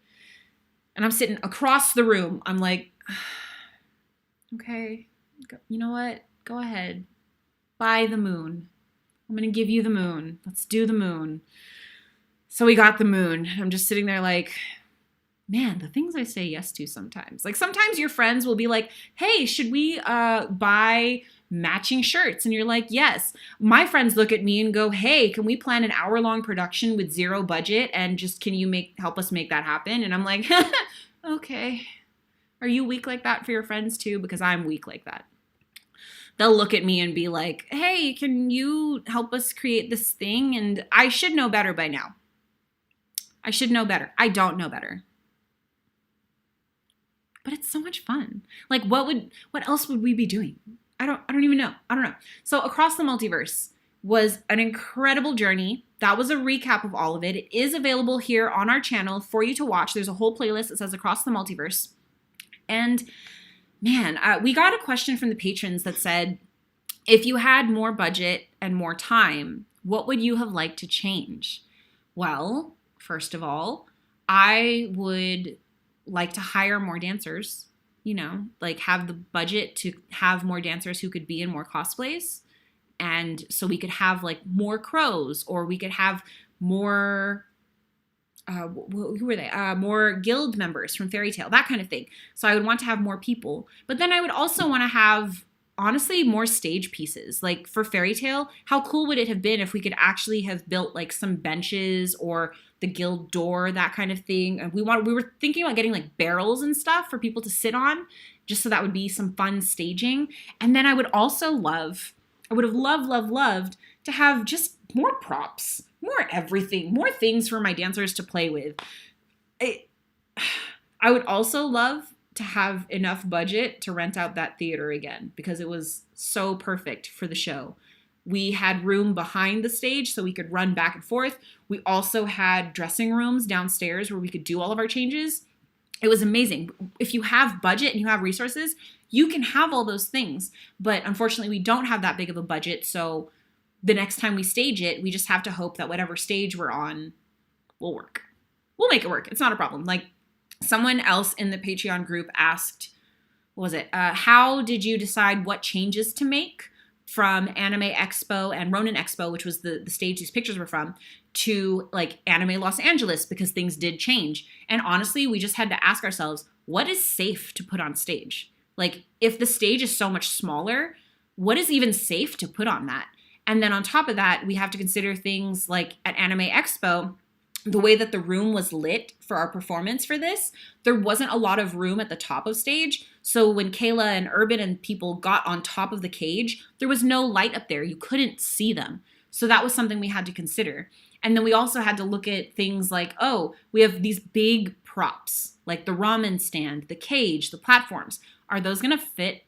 And I'm sitting across the room. I'm like, okay, you know what? Go ahead. Buy the moon. I'm going to give you the moon. Let's do the moon. So we got the moon. I'm just sitting there like, man, the things I say yes to sometimes. Like sometimes your friends will be like, hey, should we buy matching shirts? And you're like, yes. My friends look at me and go, hey, can we plan an hour-long production with zero budget? And just can you help us make that happen? And I'm like, okay. Are you weak like that for your friends too? Because I'm weak like that. They'll look at me and be like, hey, can you help us create this thing? And I should know better by now. I should know better. I don't know better. But it's so much fun. Like what else would we be doing? I don't even know. I don't know. So Across the Multiverse was an incredible journey. That was a recap of all of it. It is available here on our channel for you to watch. There's a whole playlist that says Across the Multiverse. And man, we got a question from the patrons that said, if you had more budget and more time, what would you have liked to change? Well, first of all, I would like to hire more dancers, like have the budget to have more dancers who could be in more cosplays. And so we could have like more crows, or we could have more, who were they? More guild members from Fairy Tale, that kind of thing. So I would want to have more people. But then I would also want to have, honestly, more stage pieces. Like for Fairy Tale, how cool would it have been if we could actually have built like some benches or the guild door, that kind of thing. And we were thinking about getting like barrels and stuff for people to sit on, just so that would be some fun staging. And then I would also I would have loved to have just more props, more everything, more things for my dancers to play with. I would also love to have enough budget to rent out that theater again, because it was so perfect for the show. We had room behind the stage so we could run back and forth. We also had dressing rooms downstairs where we could do all of our changes. It was amazing. If you have budget and you have resources, you can have all those things. But unfortunately, we don't have that big of a budget. So the next time we stage it, we just have to hope that whatever stage we're on will work. We'll make it work. It's not a problem. Like someone else in the Patreon group asked, what was it? How did you decide what changes to make from Anime Expo and Ronin Expo, which was the stage these pictures were from, to like Anime Los Angeles, because things did change. And honestly, we just had to ask ourselves, what is safe to put on stage? Like if the stage is so much smaller, what is even safe to put on that? And then on top of that, we have to consider things like at Anime Expo, the way that the room was lit for our performance for this, there wasn't a lot of room at the top of stage. So when Kayla and Urban and people got on top of the cage, there was no light up there. You couldn't see them. So that was something we had to consider. And then we also had to look at things like, oh, we have these big props, like the ramen stand, the cage, the platforms. Are those going to fit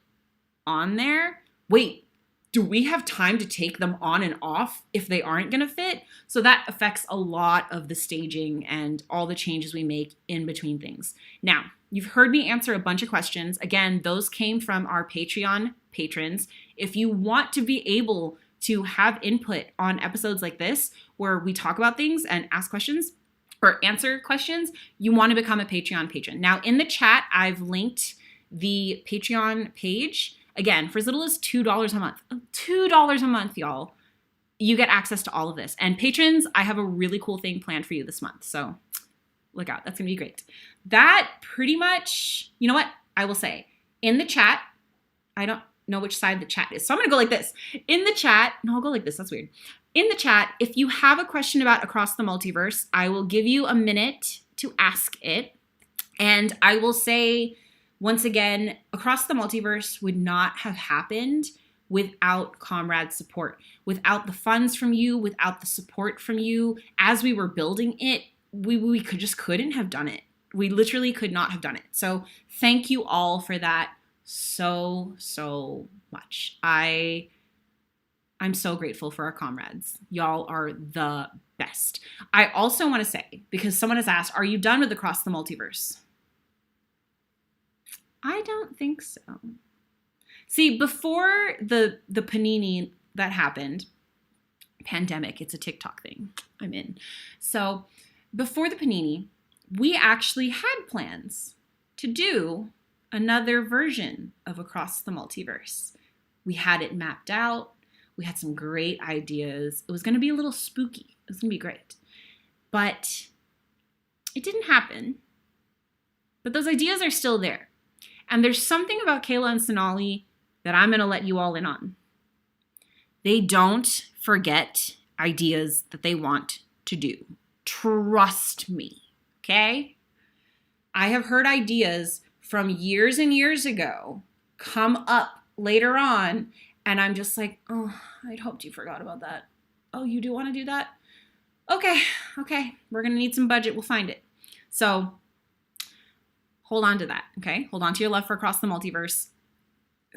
on there? Wait, do we have time to take them on and off if they aren't going to fit? So that affects a lot of the staging and all the changes we make in between things. Now, you've heard me answer a bunch of questions. Again, those came from our Patreon patrons. If you want to be able to have input on episodes like this, where we talk about things and ask questions or answer questions, you want to become a Patreon patron. Now, in the chat, I've linked the Patreon page. Again, for as little as $2 a month, $2 a month, y'all, you get access to all of this. And patrons, I have a really cool thing planned for you this month. So look out. That's going to be great. That pretty much, you know what? I will say in the chat, I don't know which side the chat is. So I'm going to go like this. In the chat, no, I'll go like this. That's weird. In the chat, if you have a question about Across the Multiverse, I will give you a minute to ask it. And I will say, once again, Across the Multiverse would not have happened without comrade support, without the funds from you, without the support from you. As we were building it, we couldn't have done it. We literally could not have done it. So thank you all for that so much. I'm so grateful for our comrades. Y'all are the best. I also want to say, because someone has asked, are you done with Across the Multiverse? I don't think so. See, before the panini that happened, pandemic, it's a TikTok thing, I'm in. So before the panini, we actually had plans to do another version of Across the Multiverse. We had it mapped out. We had some great ideas. It was going to be a little spooky. It was going to be great. But it didn't happen. But those ideas are still there. And there's something about Kayla and Sonali that I'm going to let you all in on. They don't forget ideas that they want to do. Trust me, okay? I have heard ideas from years and years ago come up later on, and I'm just like, oh, I'd hoped you forgot about that. Oh, you do want to do that? Okay, we're going to need some budget. We'll find it. So hold on to that, okay? Hold on to your love for Across the Multiverse.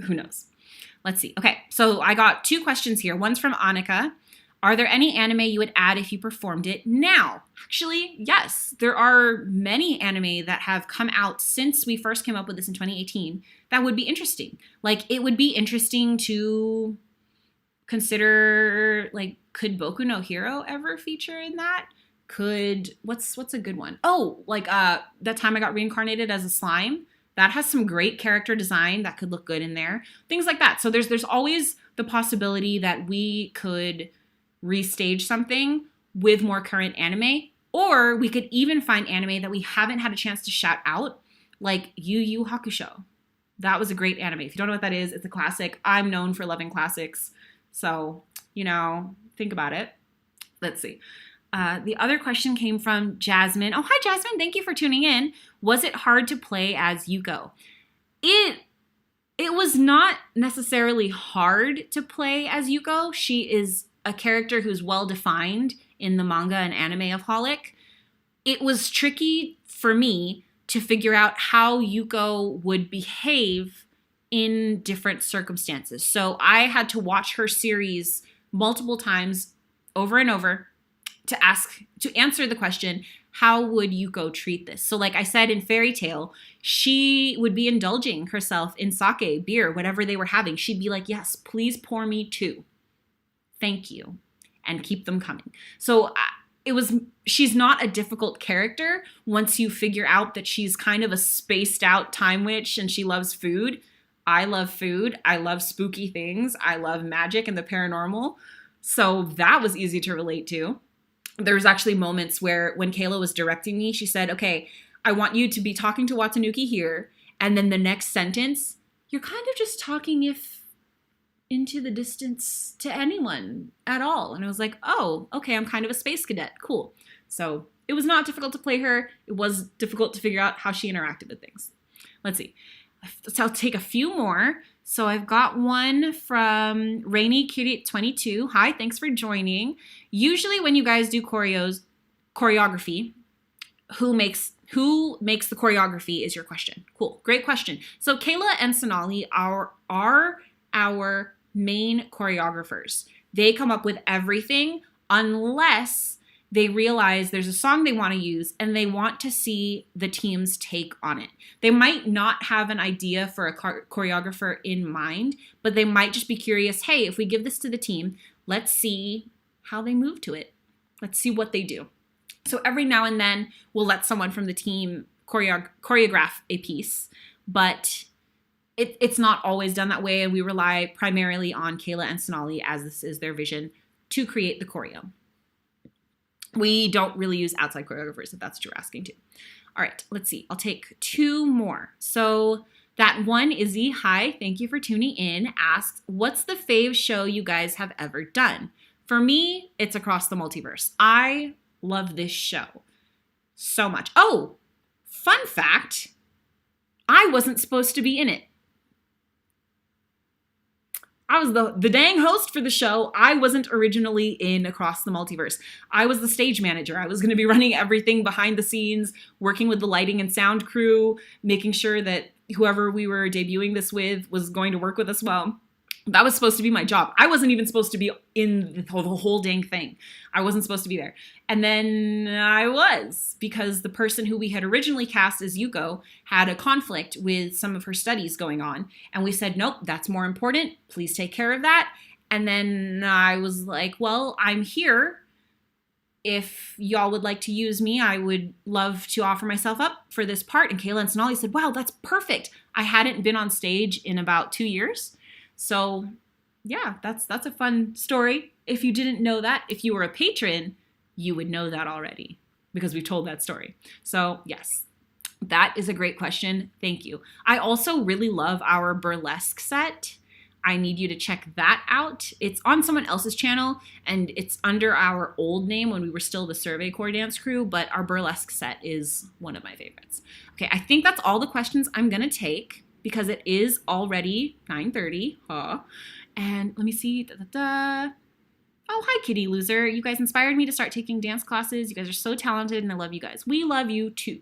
Who knows? Let's see. Okay, so I got 2 questions here. One's from Annika. Are there any anime you would add if you performed it now? Actually, yes. There are many anime that have come out since we first came up with this in 2018 that would be interesting. Like, it would be interesting to consider, like, could Boku no Hero ever feature in that? Could, what's a good one? Oh, like that time I got reincarnated as a slime. That has some great character design that could look good in there. Things like that. So there's always the possibility that we could restage something with more current anime, or we could even find anime that we haven't had a chance to shout out, like Yu Yu Hakusho. That was a great anime. If you don't know what that is, it's a classic. I'm known for loving classics. So, think about it. Let's see. The other question came from Jasmine. Oh, hi, Jasmine. Thank you for tuning in. Was it hard to play as Yuko? It was not necessarily hard to play as Yuko. She is a character who's well-defined in the manga and anime of Holic. It was tricky for me to figure out how Yuko would behave in different circumstances. So I had to watch her series multiple times over and over to answer the question, how would Yuko treat this? So like I said in Fairy Tail, she would be indulging herself in sake, beer, whatever they were having. She'd be like, yes, please pour me 2. Thank you. And keep them coming. So she's not a difficult character once you figure out that she's kind of a spaced out time witch and she loves food. I love food. I love spooky things. I love magic and the paranormal. So that was easy to relate to. There was actually moments where when Kayla was directing me, she said, okay, I want you to be talking to Watanuki here. And then the next sentence, you're kind of just talking if into the distance to anyone at all. And I was like, oh, okay, I'm kind of a space cadet. Cool. So it was not difficult to play her. It was difficult to figure out how she interacted with things. Let's see. So I'll take a few more. So I've got one from Rainy Cutie 22. Hi, thanks for joining. Usually when you guys do choreography, who makes the choreography is your question. Cool, great question. So Kayla and Sonali are our main choreographers. They come up with everything unless they realize there's a song they want to use and they want to see the team's take on it. They might not have an idea for a choreographer in mind, but they might just be curious, hey, if we give this to the team, let's see how they move to it. Let's see what they do. So every now and then we'll let someone from the team choreograph a piece, but it's not always done that way, and we rely primarily on Kayla and Sonali, as this is their vision, to create the choreo. We don't really use outside choreographers, if that's what you're asking too. All right, let's see. I'll take two more. So that one, Izzy, hi, thank you for tuning in, asks, what's the fave show you guys have ever done? For me, it's Across the Multiverse. I love this show so much. Oh, fun fact, I wasn't supposed to be in it. I was the dang host for the show. I wasn't originally in Across the Multiverse. I was the stage manager. I was going to be running everything behind the scenes, working with the lighting and sound crew, making sure that whoever we were debuting this with was going to work with us well. That was supposed to be my job. I wasn't even supposed to be in the whole dang thing. I wasn't supposed to be there. And then I was, because the person who we had originally cast as Yuko had a conflict with some of her studies going on. And we said, nope, that's more important. Please take care of that. And then I was like, well, I'm here. If y'all would like to use me, I would love to offer myself up for this part. And Kayla and Sonali said, wow, that's perfect. I hadn't been on stage in about 2 years. So yeah, that's a fun story. If you didn't know that, if you were a patron, you would know that already because we've told that story. So yes, that is a great question. Thank you. I also really love our burlesque set. I need you to check that out. It's on someone else's channel and it's under our old name when we were still the Survey Corps dance crew, but our burlesque set is one of my favorites. Okay, I think that's all the questions I'm gonna take, because it is already 9:30. And let me see. Oh, hi, Kitty Loser. You guys inspired me to start taking dance classes. You guys are so talented, and I love you guys. We love you, too.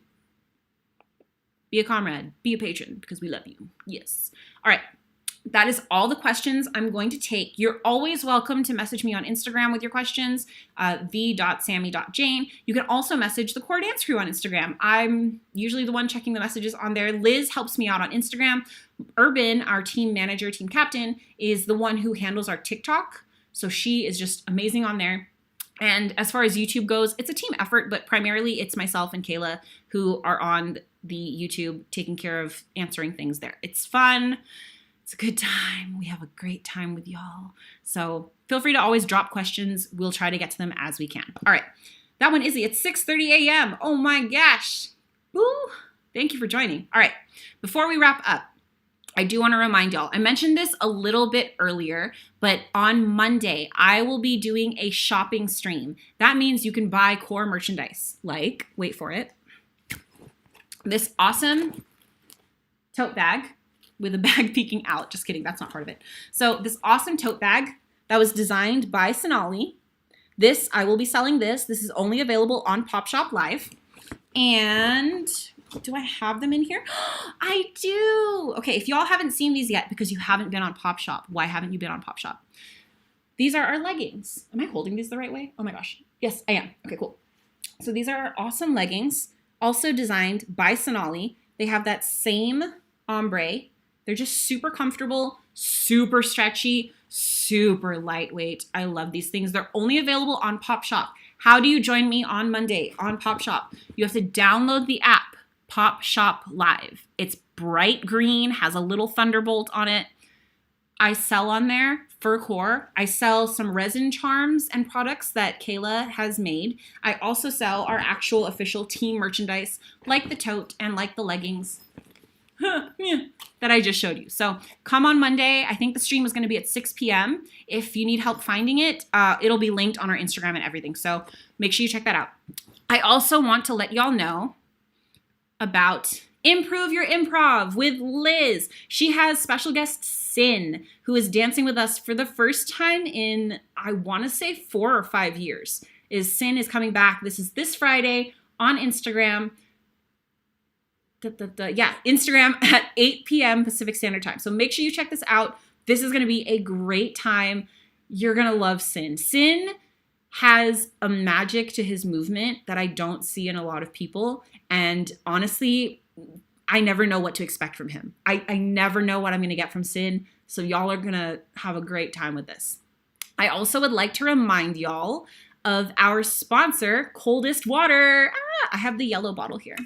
Be a comrade. Be a patron, because we love you. Yes. All right. That is all the questions I'm going to take. You're always welcome to message me on Instagram with your questions, v.sammy.jane. You can also message the Core Dance Crew on Instagram. I'm usually the one checking the messages on there. Liz helps me out on Instagram. Urban, our team manager, team captain, is the one who handles our TikTok. So she is just amazing on there. And as far as YouTube goes, it's a team effort, but primarily it's myself and Kayla who are on the YouTube taking care of answering things there. It's fun. It's a good time. We have a great time with y'all. So feel free to always drop questions. We'll try to get to them as we can. All right. That one, Izzy. It's 6:30 a.m. Oh my gosh. Woo. Thank you for joining. All right. Before we wrap up, I do want to remind y'all, I mentioned this a little bit earlier, but on Monday, I will be doing a shopping stream. That means you can buy core merchandise, like, wait for it, this awesome tote bag with a bag peeking out. Just kidding, that's not part of it. So this awesome tote bag that was designed by Sonali. This, I will be selling this. This is only available on Pop Shop Live. And do I have them in here? I do. Okay, if y'all haven't seen these yet because you haven't been on Pop Shop, why haven't you been on Pop Shop? These are our leggings. Am I holding these the right way? Oh my gosh. Yes, I am. Okay, cool. So these are our awesome leggings, also designed by Sonali. They have that same ombre. They're just super comfortable, super stretchy, super lightweight. I love these things. They're only available on Pop Shop. How do you join me on Monday on Pop Shop? You have to download the app, Pop Shop Live. It's bright green, has a little thunderbolt on it. I sell on there fur core. I sell some resin charms and products that Kayla has made. I also sell our actual official team merchandise, like the tote and like the leggings. that I just showed you. So come on Monday. I think the stream was going to be at 6 p.m. If you need help finding it, it'll be linked on our Instagram and everything. So make sure you check that out. I also want to let y'all know about Improve Your Improv with Liz. She has special guest Sin, who is dancing with us for the first time in, I want to say 4 or 5 years. Sin is coming back. This is this Friday on Instagram. Instagram at 8 p.m. Pacific Standard Time. So make sure you check this out. This is going to be a great time. You're going to love Sin. Sin has a magic to his movement that I don't see in a lot of people. And honestly, I never know what to expect from him. I never know what I'm going to get from Sin. So y'all are going to have a great time with this. I also would like to remind y'all of our sponsor, Coldest Water. I have the yellow bottle here.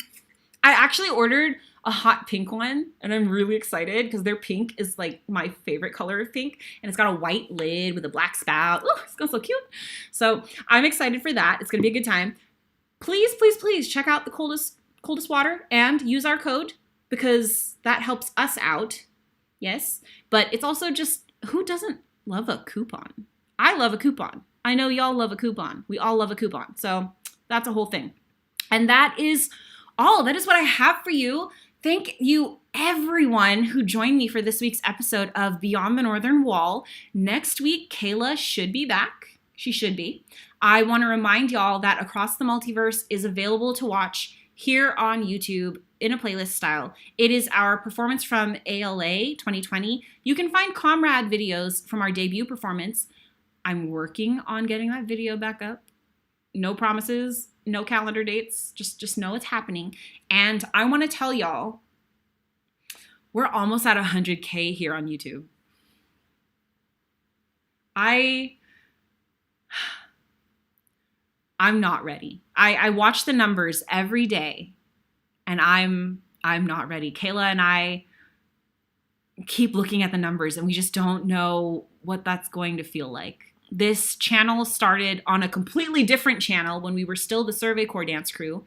I actually ordered a hot pink one, and I'm really excited because their pink is like my favorite color of pink, and it's got a white lid with a black spout. Oh, it's so cute. So I'm excited for that. It's going to be a good time. Please, please, please check out the coldest water and use our code because that helps us out. Yes, but it's also just, who doesn't love a coupon? I love a coupon. I know y'all love a coupon. We all love a coupon. So that's a whole thing. And that is all. That is what I have for you. Thank you, everyone who joined me for this week's episode of Beyond the Northern Wall. Next week, Kayla should be back. She should be. I want to remind y'all that Across the Multiverse is available to watch here on YouTube in a playlist style. It is our performance from ALA 2020. You can find comrade videos from our debut performance. I'm working on getting that video back up. No promises, no calendar dates, just know it's happening. And I want to tell y'all, we're almost at 100K here on YouTube. I'm not ready. I watch the numbers every day, and I'm not ready. Kayla and I keep looking at the numbers, and we just don't know what that's going to feel like. This channel started on a completely different channel when we were still the Survey Corps dance crew,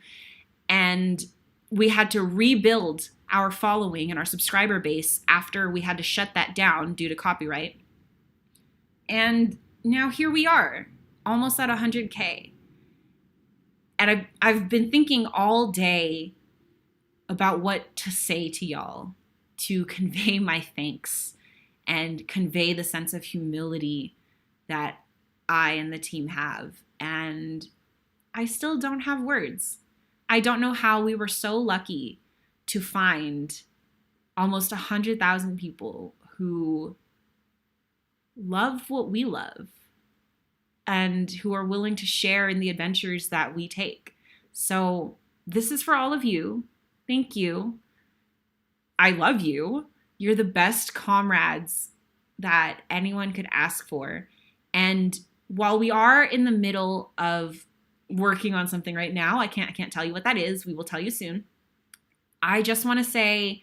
and we had to rebuild our following and our subscriber base after we had to shut that down due to copyright. And now here we are, almost at 100K. And I've been thinking all day about what to say to y'all to convey my thanks and convey the sense of humility that I and the team have. And I still don't have words. I don't know how we were so lucky to find almost 100,000 people who love what we love and who are willing to share in the adventures that we take. So this is for all of you. Thank you. I love you. You're the best comrades that anyone could ask for. And while we are in the middle of working on something right now, I can't tell you what that is. We will tell you soon. I just want to say,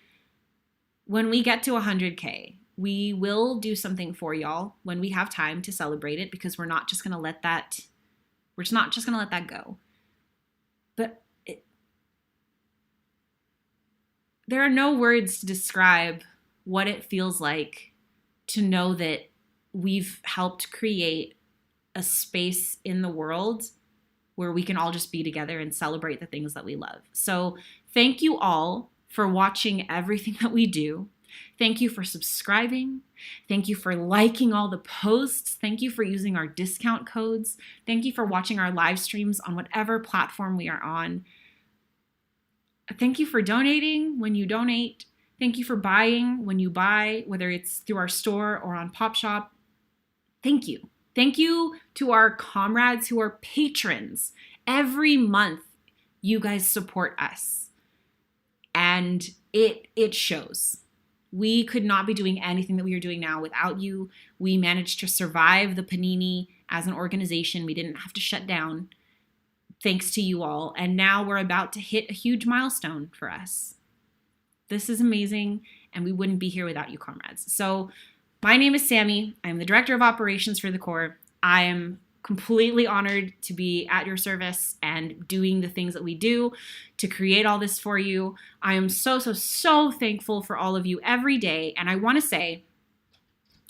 when we get to 100K, we will do something for y'all when we have time to celebrate it, because we're not just going to let that go. But there are no words to describe what it feels like to know that we've helped create a space in the world where we can all just be together and celebrate the things that we love. So thank you all for watching everything that we do. Thank you for subscribing. Thank you for liking all the posts. Thank you for using our discount codes. Thank you for watching our live streams on whatever platform we are on. Thank you for donating when you donate. Thank you for buying when you buy, whether it's through our store or on Pop Shop. Thank you. Thank you to our comrades who are patrons. Every month, you guys support us. And it shows. We could not be doing anything that we are doing now without you. We managed to survive the Panini as an organization. We didn't have to shut down, thanks to you all. And now we're about to hit a huge milestone for us. This is amazing, and we wouldn't be here without you, comrades. So my name is Sami. I'm the Director of Operations for the Corps. I am completely honored to be at your service and doing the things that we do to create all this for you. I am so, so, so thankful for all of you every day. And I want to say,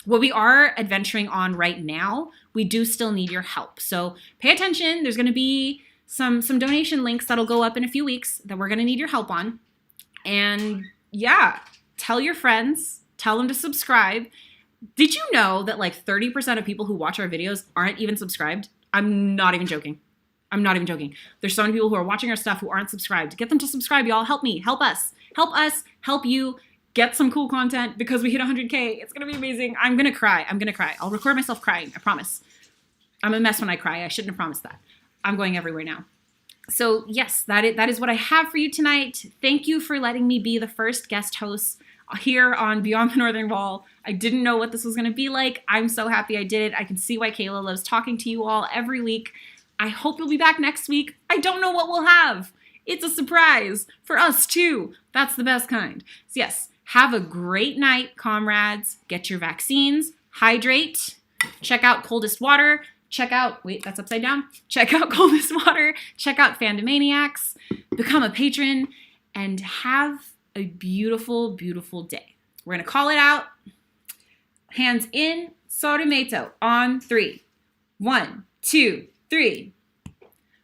what we are adventuring on right now, we do still need your help. So pay attention. There's going to be some donation links that'll go up in a few weeks that we're going to need your help on. And yeah, tell your friends, tell them to subscribe. Did you know that like 30% of people who watch our videos aren't even subscribed? I'm not even joking. I'm not even joking. There's so many people who are watching our stuff who aren't subscribed. Get them to subscribe, y'all. Help me. Help us. Help us. Help you get some cool content because we hit 100K. It's going to be amazing. I'm going to cry. I'm going to cry. I'll record myself crying. I promise. I'm a mess when I cry. I shouldn't have promised that. I'm going everywhere now. So yes, that is what I have for you tonight. Thank you for letting me be the first guest host here on Beyond the Northern Wall. I didn't know what this was going to be like. I'm so happy I did it. I can see why Kayla loves talking to you all every week. I hope you'll be back next week. I don't know what we'll have. It's a surprise for us too. That's the best kind. So yes, have a great night, comrades. Get your vaccines, hydrate, check out Coldest Water, check out, wait, that's upside down. Check out Coldest Water, check out Fandomaniacs, become a patron, and have a beautiful, beautiful day. We're going to call it out. Hands in, Sotomato on 3. 1, 2, 3.